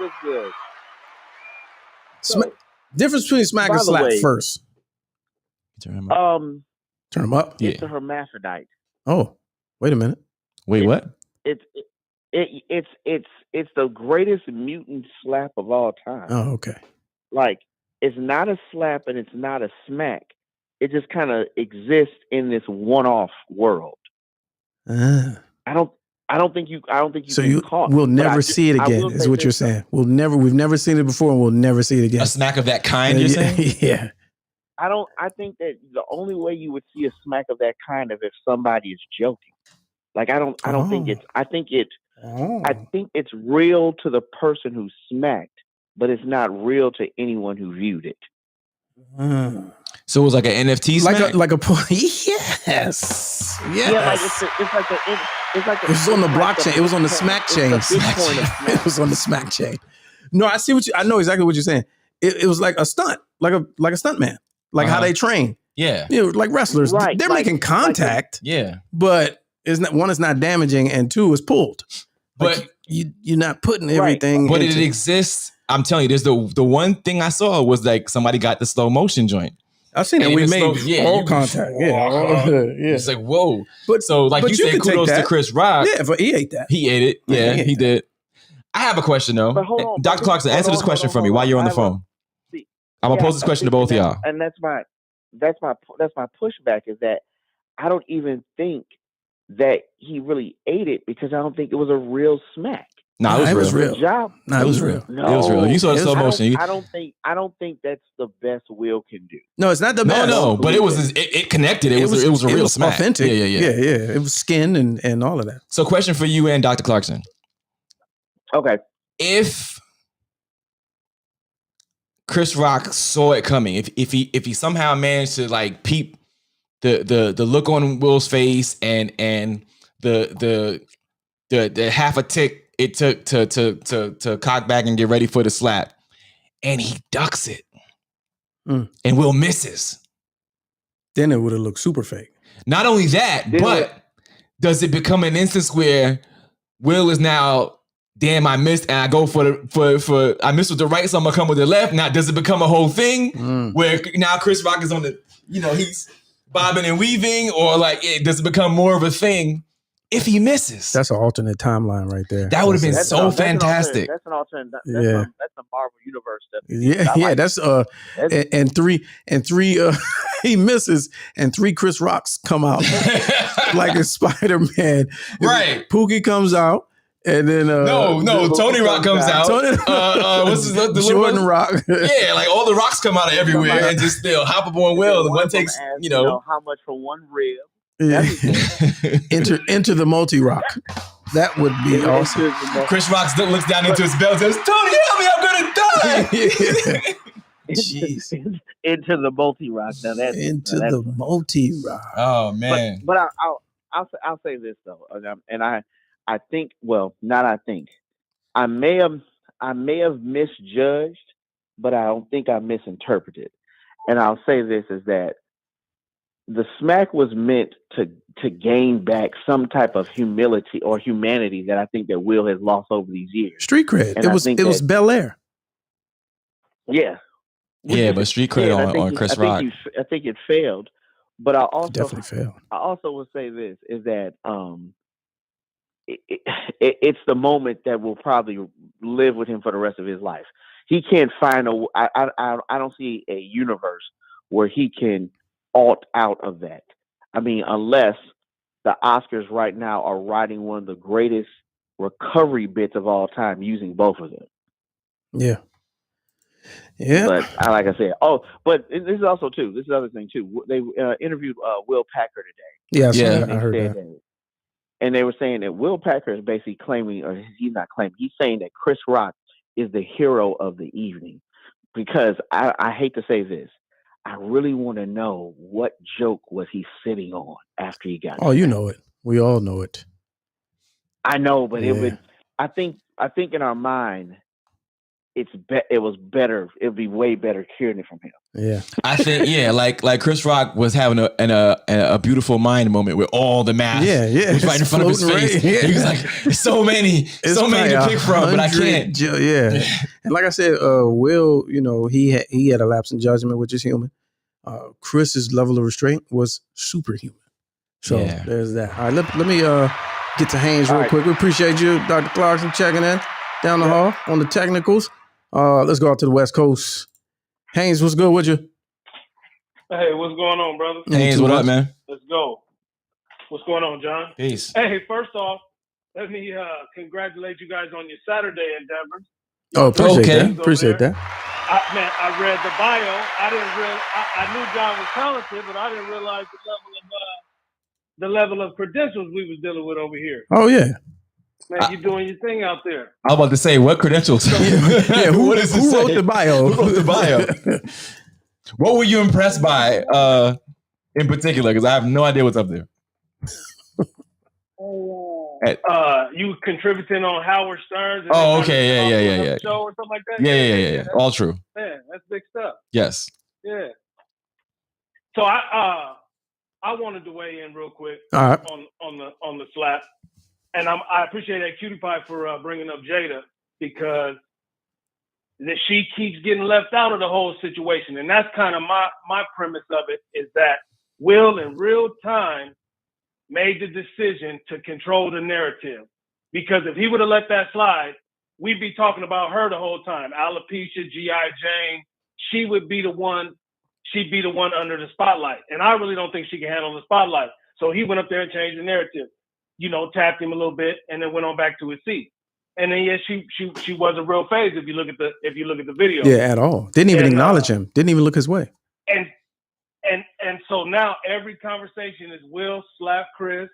Difference between smack and slap first. Turn him up. Turn them up. It's a hermaphrodite. Oh, wait a minute. Wait, what? It's the greatest mutant slap of all time. Oh, okay. Like it's not a slap and it's not a smack. It just kind of exists in this one-off world. I don't think you. So we'll never see it again. Is what you're saying? We've never seen it before, and we'll never see it again. A smack of that kind. You're saying? Yeah. I think that the only way you would see a smack of that kind is if somebody is joking. Like I don't think it's. I think it's real to the person who smacked, but it's not real to anyone who viewed it. So it was like an NFT smack? Like a yes. Yeah, like it was on the blockchain. It was on the smack chain. It was on the smack chain. No, I know exactly what you're saying. It was like a stunt, like a stunt man. Like how they train. Yeah. Like wrestlers. Right. They're making contact. Yeah. But it's not damaging, and two, it's pulled. But you're not putting everything. But it exists. I'm telling you, there's the one thing I saw was like somebody got the slow motion joint. I've seen it. We made all contact. Yeah. It's like, whoa. But you said, kudos to Chris Rock. Yeah, but he ate that. He ate it. Yeah, he did. I have a question though. Dr. Clarkson, answer this question for me while you're on the phone. I'm gonna pose this question to both of y'all. And that's my pushback is that I don't even think that he really ate it because I don't think it was a real smack. No, it was real. It was real. No, it was real. You saw the slow motion. I don't think that's the best Will can do. No, it's not the best. No, but it connected. It was a real smack. Authentic. Yeah. It was skin and all of that. So, question for you and Dr. Clarkson. Okay. If Chris Rock saw it coming, if he somehow managed to like peep the look on Will's face and the half a tick it took to cock back and get ready for the slap, and he ducks it, and Will misses. Then it would have looked super fake. Not only that, but does it become an instance where Will is now, damn, I missed, and I go for I missed with the right, so I'm gonna come with the left. Now, does it become a whole thing where now Chris Rock is on the, he's bobbing and weaving, or like, does it become more of a thing if he misses? That's an alternate timeline right there. That would have been so fantastic. That's an alternate. That's a Marvel Universe stuff. Yeah, that's and three he misses, and 3 Chris Rocks come out like a Spider-Man. Right. Pookie comes out. And then Tony Rock comes out. What's his the Jordan Rock? Yeah, like all the rocks come out of everywhere and just hop up on Will. And one takes, how much for one rib. Yeah. Enter the multi-rock. That would be awesome. Chris Rock looks down into his belt and says, "Tony, help me! I'm gonna die." Jeez. Into the multi-rock. Now that's the multi-rock. Oh man. But I'll say this though, and I think, well, not I think. I may have misjudged, but I don't think I misinterpreted. And I'll say this is that the smack was meant to gain back some type of humility or humanity that I think that Will has lost over these years. Street cred. And it was Bel Air. Yeah. Yeah, but street cred on Chris Rock. I think it failed. But I also definitely failed. I also will say this is that it's the moment that will probably live with him for the rest of his life. He can't find I don't see a universe where he can alt out of that. I mean, unless the Oscars right now are writing one of the greatest recovery bits of all time using both of them. Yeah. Yeah. But like I said, but this is also too, this is the other thing too. They interviewed Will Packer today. Yeah, I heard that. And they were saying that Will Packer is basically claiming, or he's not claiming, he's saying that Chris Rock is the hero of the evening. Because I hate to say this, I really want to know what joke was he sitting on after he got. Oh, you know it. We all know it. I know, but it would. I think in our mind, it was better. It would be way better hearing it from him. Yeah, I think like Chris Rock was having a beautiful mind moment with all the math. Yeah, was right in front of his face. Right. Yeah. He was like, so many to pick from, but I can't. Yeah, and like I said, Will, he had a lapse in judgment, which is human. Chris's level of restraint was superhuman. So there's that. All right, let me get to Haynes real quick. We appreciate you, Dr. Clarkson, checking in down the hall on the technicals. Let's go out to the West Coast. Haynes, what's good with you? Hey, what's going on, brother? Haynes, what up, man? Let's go. What's going on, John? Peace. Hey, first off, let me congratulate you guys on your Saturday endeavors. Oh, appreciate that. I read the bio. I knew John was talented, but I didn't realize the level of credentials we was dealing with over here. Oh yeah. Man, you're doing your thing out there. I was about to say, what credentials? Who wrote the bio? Who wrote the bio? What were you impressed by in particular? Because I have no idea what's up there. You contributing on Howard Stern's. Okay, yeah. Show or something like that. Yeah. All true. Man, that's big stuff. Yes. Yeah. So I wanted to weigh in real quick on the slap. And I appreciate that Cutie Pie for bringing up Jada, because she keeps getting left out of the whole situation. And that's kind of my premise of it, is that Will in real time made the decision to control the narrative. Because if he would have let that slide, we'd be talking about her the whole time. Alopecia, G.I. Jane, she would be the one, she'd be the one under the spotlight. And I really don't think she can handle the spotlight. So he went up there and changed the narrative. Tapped him a little bit, and then went on back to his seat. And then she wasn't real phased if you look at the video. Yeah, at all. Didn't even acknowledge him. Didn't even look his way. And so now every conversation is Will slap Chris.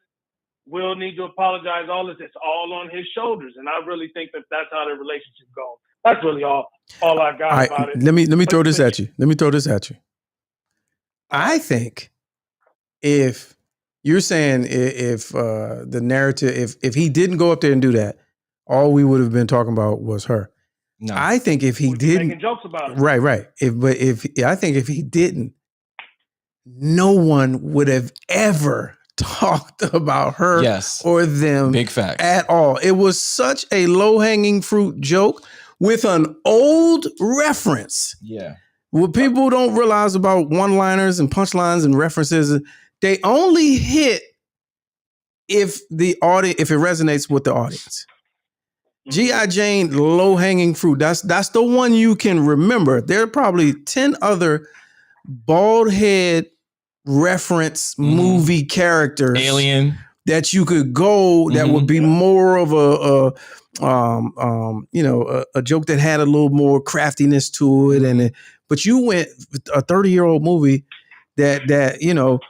Will need to apologize. All this, it's all on his shoulders. And I really think that that's how the relationship goes. That's really all I got about it. Let me throw this at you. I think if you're saying if the narrative, if he didn't go up there and do that, all we would have been talking about was her. No. I think if he didn't, making jokes about it. right. I think if he didn't, no one would have ever talked about her or them. Big facts. At all. It was such a low-hanging fruit joke with an old reference. Yeah. What people don't realize about one-liners and punchlines and references, they only hit if the audience, if it resonates with the audience. G.I. Jane, low-hanging fruit. That's the one you can remember. There are probably 10 other bald head reference movie characters, Alien, that you could go that would be more of a joke that had a little more craftiness to it, but you went a 30-year-old movie that you know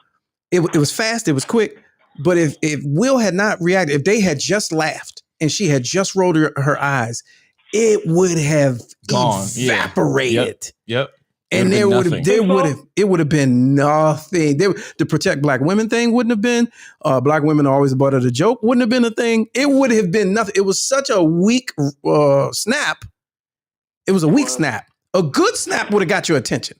it was fast, it was quick, but if Will had not reacted, if they had just laughed and she had just rolled her eyes, it would have evaporated. Yep. And it would have been nothing. The protect black women thing wouldn't have been. Black women are always the butt of the joke wouldn't have been a thing. It would have been nothing. It was such a weak snap. It was a weak snap. A good snap would have got your attention.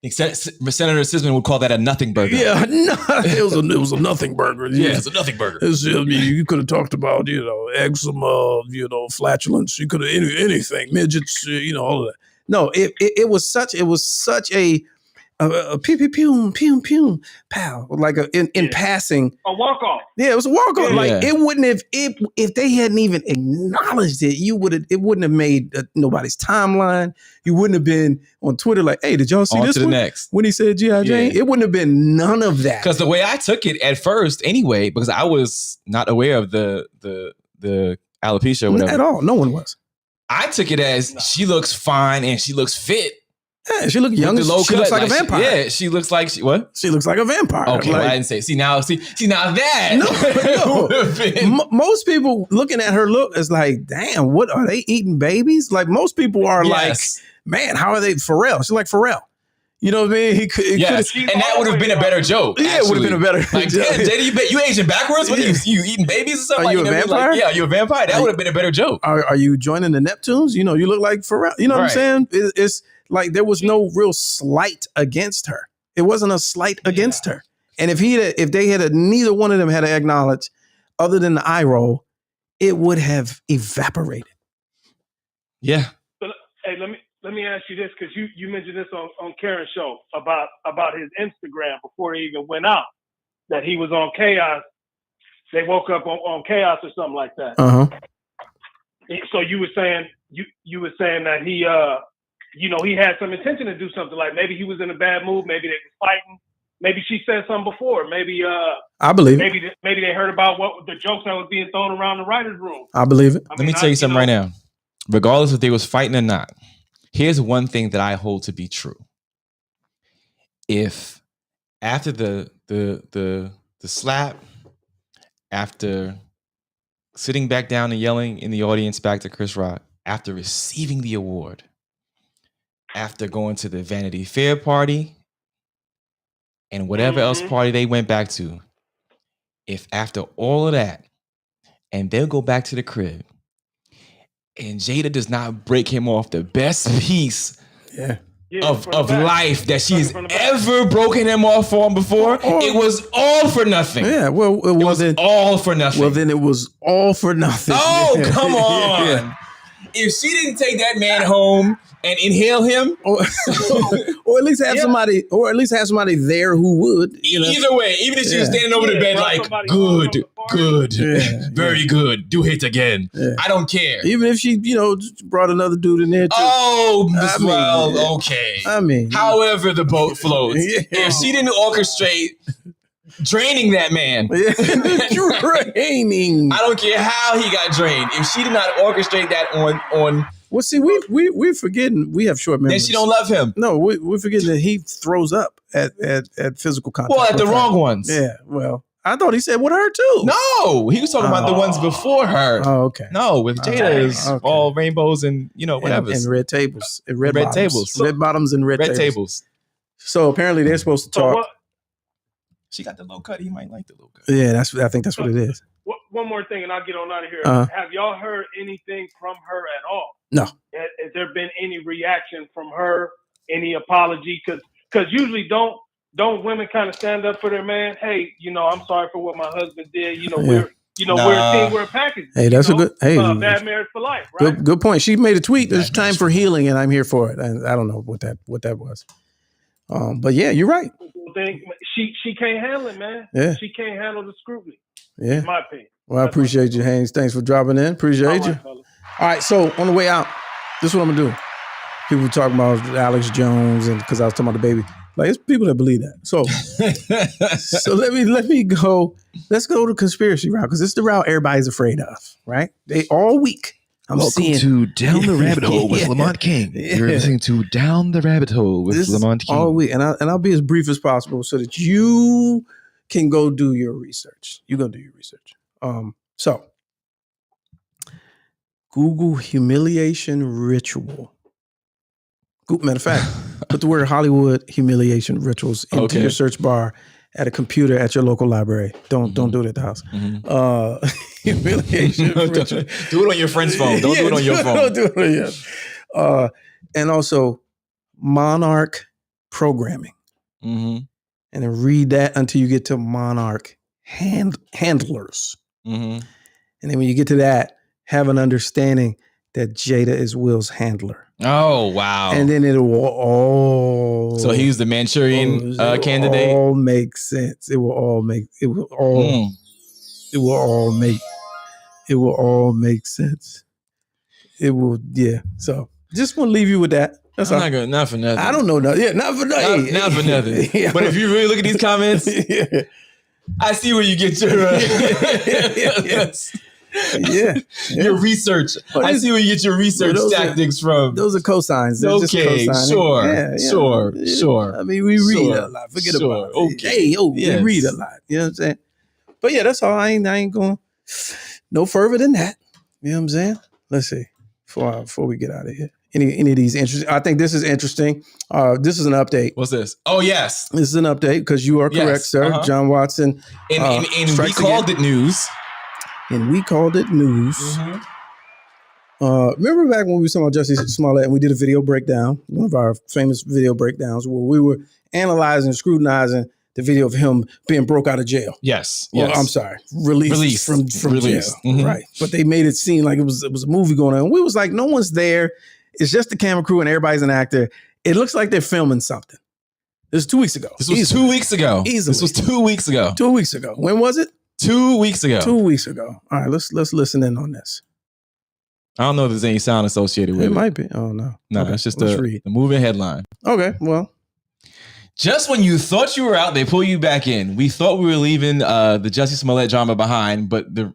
Except Senator Sisman would call that a nothing burger. Yeah, no, it was a nothing burger. Yeah, it's a nothing burger. You could have talked about eczema, flatulence. You could have anything, midgets, all of that. No, it was such a pew pew pew pew pew pow, like in passing. A walk off. Yeah, it was a walk off. Yeah. Like it wouldn't have if they hadn't even acknowledged it. It wouldn't have made nobody's timeline. You wouldn't have been on Twitter like, hey, did y'all see On this to the one? next. When he said G.I. Jane? It wouldn't have been none of that. Because the way I took it at first, anyway, because I was not aware of the alopecia or whatever at all. No one was. I took it as she looks fine and she looks fit. Yeah, she looks young. She looks like a vampire. Yeah, she looks like what? She looks like a vampire. Okay, well, I didn't say. See now that. No. Most people looking at her look is like, damn, what are they eating babies? Like most people are like, man, how are they Pharrell? She's like Pharrell. You know what I mean? Yes, and that would have been a better joke. Yeah, it would have been a better like, joke. Damn, JD, you aging backwards? What are you eating babies or something? Are you a vampire? Like, you a vampire? That would have been a better joke. Are you joining the Neptunes? You look like Pharrell. You know what I'm saying? It's like there was no real slight against her. It wasn't a slight against her. And if they had neither one of them had acknowledged, other than the eye roll, it would have evaporated. Yeah. But, hey, let me ask you this, because you mentioned this on Karen's show about his Instagram before he even went out, that he was on Chaos. They woke up on Chaos or something like that. So you were saying that he he had some intention to do something, like maybe he was in a bad mood, maybe they were fighting, maybe she said something before, maybe I believe maybe they heard about what the jokes that was being thrown around the writer's room. I believe it. Let me tell you something right now. Regardless if they was fighting or not, here's one thing that I hold to be true. If after the slap, after sitting back down and yelling in the audience back to Chris Rock, after receiving the award, after going to the Vanity Fair party and whatever else party they went back to, if after all of that, and they'll go back to the crib, and Jada does not break him off the best piece of life that she's ever broken him off on before, it was all for nothing. Yeah, well, it was all for nothing. Well, then it was all for nothing. Oh, come on. If she didn't take that man home and inhale him, or at least have somebody there who would. Either way, even if she was standing over the bed like, good, very good, do it again. Yeah. I don't care. Even if she, brought another dude in there too. Oh, okay. I mean, however the boat floats. If she didn't orchestrate draining that man, draining. I don't care how he got drained. If she did not orchestrate that on. Well, see, we're forgetting. We have short memories. Then she don't love him. No, we're forgetting that he throws up at physical contact. Well, at the wrong ones. Yeah. Well, I thought he said with her too. No, he was talking about the ones before her. Oh, okay. No, with Jada is all rainbows and whatever. And red tables. And red tables. Red bottoms and red tables. So apparently they're supposed to talk. She got the low cut. He might like the low cut. Yeah, I think that's what it is. One more thing, and I'll get on out of here. Have y'all heard anything from her at all? No. Has there been any reaction from her? Any apology? Because usually don't women kind of stand up for their man? Hey, I'm sorry for what my husband did. We're a team, we're a package. Hey, that's a good. Hey, bad marriage for life, right? Good point. She made a tweet. There's time for healing, and I'm here for it. And I don't know what that was. But yeah, you're right. She can't handle it, man. Yeah. She can't handle the scrutiny. Yeah. In my opinion. Well, I appreciate you, Haynes. Thanks for dropping in. Appreciate you. Fellas. All right, so on the way out, this is what I'm gonna do. People talking about Alex Jones, and because I was talking about the baby, like it's people that believe that. So, so let me go. Let's go to conspiracy route because it's the route everybody's afraid of, right? They all week. Welcome to Down the Rabbit Hole with Lamont King. You're listening to Down the Rabbit Hole with Lamont King. All week, and I'll be as brief as possible so that you can go do your research. You go do your research. So Google humiliation ritual. Matter of fact, put the word Hollywood humiliation rituals into your search bar at a computer at your local library. Don't do it at the house. Humiliation ritual. Do it on your friend's phone. Don't do it on your phone. Don't do it on your. And also monarch programming. And then read that until you get to monarch handlers. And then when you get to that, have an understanding that Jada is Will's handler. Oh, wow. And then it will all... So he's the Manchurian candidate? It will all make sense. It will all make sense. It will, yeah. So just want to leave you with that. That's not for nothing. I don't know nothing. Yeah, not for nothing. Not for nothing. Yeah. But if you really look at these comments, I see where you get your research. I see where you get your research tactics from. Those are cosigns. They're okay, just sure. I mean, we read a lot. Forget about it. Okay, we read a lot. You know what I'm saying? But yeah, that's all. I ain't going no further than that. You know what I'm saying? Let's see. Before we get out of here. Any of these interesting? I think this is interesting. This is an update. What's this? Oh, yes. This is an update because you are correct, sir. John Watson. And we called it news. And we called it news. Remember back when we were talking about Jussie Smollett and we did a video breakdown, one of our famous video breakdowns where we were analyzing, scrutinizing the video of him being broke out of jail. Yes. Well, I'm sorry. Released from jail. Right. But they made it seem like it was a movie going on. And we was like, no one's there. It's just the camera crew and everybody's an actor. It looks like they're filming something. This was 2 weeks ago. This was 2 weeks ago. Easily. This was 2 weeks ago. 2 weeks ago. When was it? 2 weeks ago. 2 weeks ago. All right, let's listen in on this. I don't know if there's any sound associated with it. It might be. Oh, no. No, okay, it's just the moving headline. Okay, well. Just when you thought you were out, they pull you back in. We thought we were leaving the Jussie Smollett drama behind, but the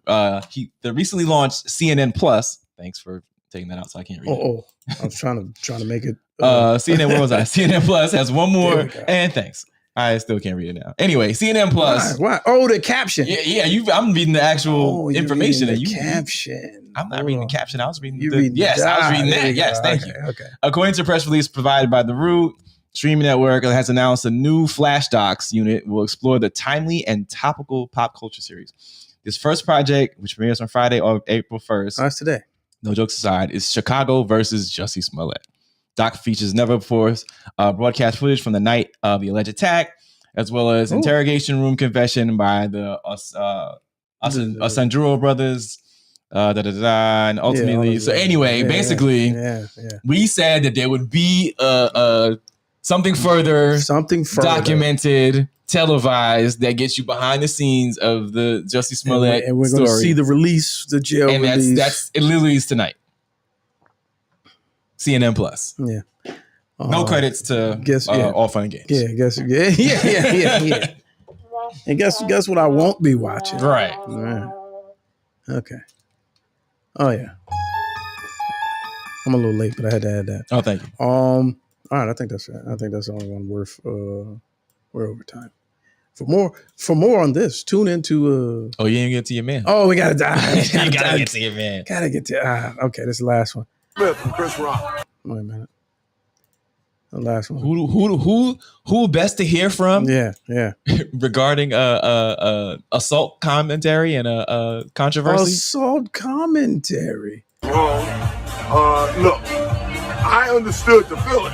recently launched CNN Plus. Thanks for taking that out, so I can't read it. I was trying to make it. CNN. Where was I? CNN Plus has one more, and thanks. I still can't read it now. Anyway, CNN Plus. Why? Oh, the caption. Yeah. I'm reading the actual information. The caption. I'm not reading the caption. I was reading I was reading that. Yes, thank you. Okay. According to a press release provided by The Root, streaming network has announced a new Flash Docs unit will explore the timely and topical pop culture series. This first project, which premieres on Friday, April 1st. That's today. No jokes aside, is Chicago versus Jussie Smollett. Doc features never before broadcast footage from the night of the alleged attack, as well as interrogation room confession by the Osanduro brothers. And ultimately, basically, we said that there would be something further documented, televised that gets you behind the scenes of the Jussie Smollett and we're going to see the release, the jail release. And it literally is tonight. CNN Plus. Yeah. No credits to All Fun and Games. Yeah, yeah. And guess what I won't be watching. Right. Okay. Oh yeah. I'm a little late, but I had to add that. Oh, thank you. All right, I think that's it. I think that's the only one worth we're over time. For more on this, tune into you didn't get to your man. Oh, we gotta die. You gotta get to your man. Gotta get to okay, this is the last one. From Chris Rock. Wait a minute. The last one. Who best to hear from? Yeah. Regarding assault commentary and controversy. Assault commentary. Look, I understood the feeling.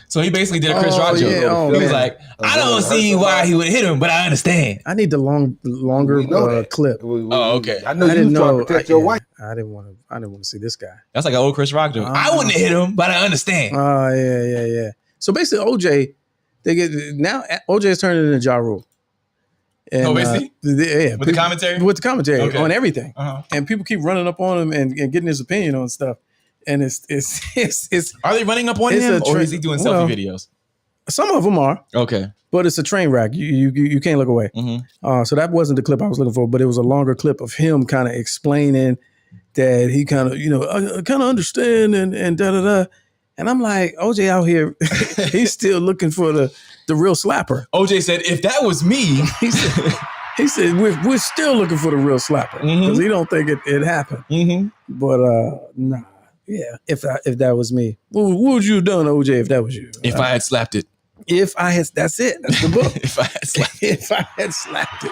So he basically did a Chris Rock joke. He was like, I don't see why he would hit him, but I understand. I need the longer clip. Oh, okay. I know you trying to protect your wife. I didn't want to see this guy. That's like an old Chris Rock joke. I wouldn't have hit him, but I understand. Oh, yeah. So basically, OJ is turning into Ja Rule. And, basically? With the commentary? With the commentary Okay. on everything. Uh-huh. And people keep running up on him and getting his opinion on stuff. And it's Are they running up on him, or is he doing selfie videos? Some of them are. Okay. But it's a train wreck. You can't look away. Mm-hmm. So that wasn't the clip I was looking for, but it was a longer clip of him kind of explaining that he kind of, I kind of understand and da-da-da. And I'm like, OJ out here, he's still looking for the real slapper. OJ said, if that was me, he said we're still looking for the real slapper because he don't think it happened. Mm-hmm. But nah, yeah. If that was me, what would you have done, OJ? If that was you, if I had slapped it. That's it. That's the book. If I had slapped it. If I had slapped it,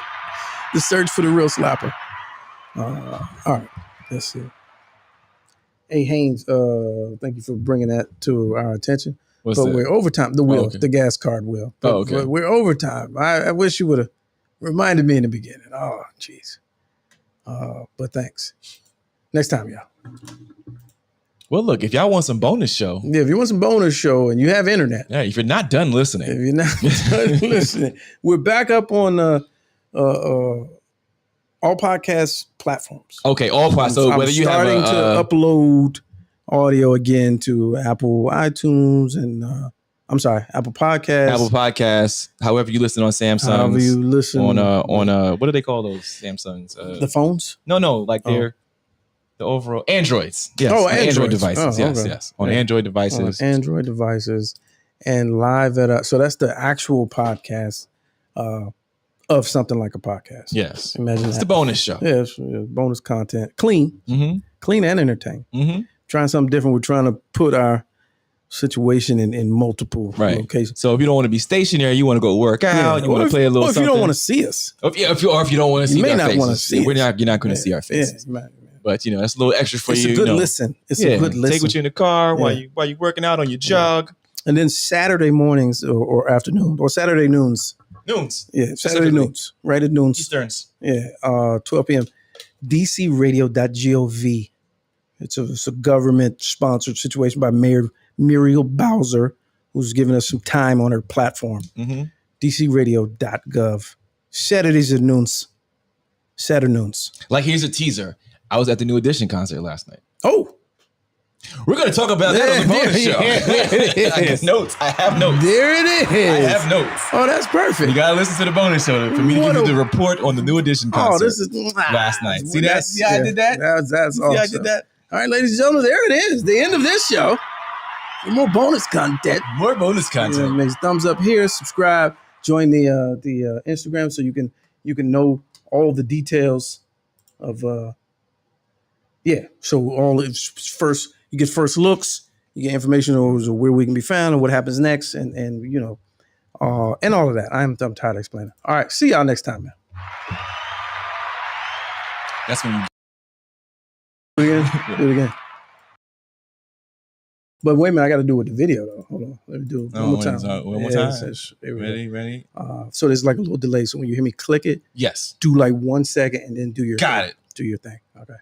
the search for the real slapper. All right, let's see. Hey Haynes, thank you for bringing that to our attention. What's but that? We're overtime. The wheel, Oh, okay. the gas card wheel. But okay. We're overtime. I wish you would have reminded me in the beginning. Oh, jeez. But thanks. Next time, y'all. Well, look, if y'all want some bonus show. Yeah, if you want some bonus show and you have internet. Yeah, if you're not done listening. If you're not done listening. We're back up on all podcast platforms. Okay, all podcasts. So whether you have starting to upload audio again to Apple iTunes and Apple Podcasts. However you listen on Samsung. However you listen on what do they call those Samsungs? The phones? No, like they're the overall Androids. Yes. Oh, Android devices. Oh, yes, okay. yes. On Android devices. On Android devices and live at so that's the actual podcast of something like a podcast. Yes. Imagine it's that. the bonus show. Yeah, it's bonus content. Clean. Mm-hmm. Clean and entertaining. Mm-hmm. Trying something different. We're trying to put our situation in multiple locations. So if you don't want to be stationary, you want to go work out, you want to play a little or if something. you don't want to see us. If you don't want to see you may our not faces. want to see You're not going to see our faces. Yeah, but that's a little extra for it's you. It's a good listen. It's a good listen. Take with you in the car while you working out on your jog. And then Saturday mornings or afternoon or Saturday noons. Noons. Yeah, Saturday noons. Right at noons. Easterns. Yeah, 12 p.m. DCRadio.gov. It's a government-sponsored situation by Mayor Muriel Bowser, who's giving us some time on her platform. Mm-hmm. DCRadio.gov. Saturdays at noons. Saturday noons. Like, here's a teaser. I was at the New Edition concert last night. Oh. We're going to talk about that on the bonus show. I get notes. I have notes. There it is. I have notes. Oh, that's perfect. You got to listen to the bonus show for me to give you the report on the New Edition concert this is last night. See that? See how I did that? That's awesome. See how I did that? All right, ladies and gentlemen, there it is. The end of this show. For more bonus content. More bonus content. Make a thumbs up here. Subscribe. Join the Instagram so you can know all the details of So all first you get first looks. You get information on where we can be found and what happens next, and all of that. I'm tired of explaining. All right, see y'all next time, man. That's when you do it again. But wait a minute, I got to do it with the video though. Hold on, let me do it one more time. One more time. Ready? So there's like a little delay. So when you hear me click it, yes, do like 1 second and then do your got it. Do your thing. Okay.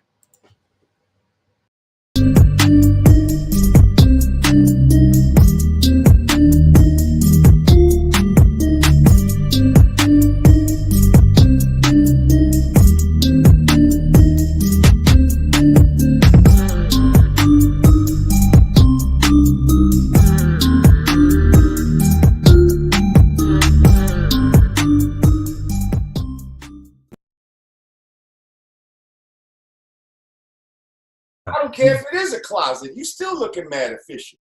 I don't care if it is a closet. You still looking mad efficient.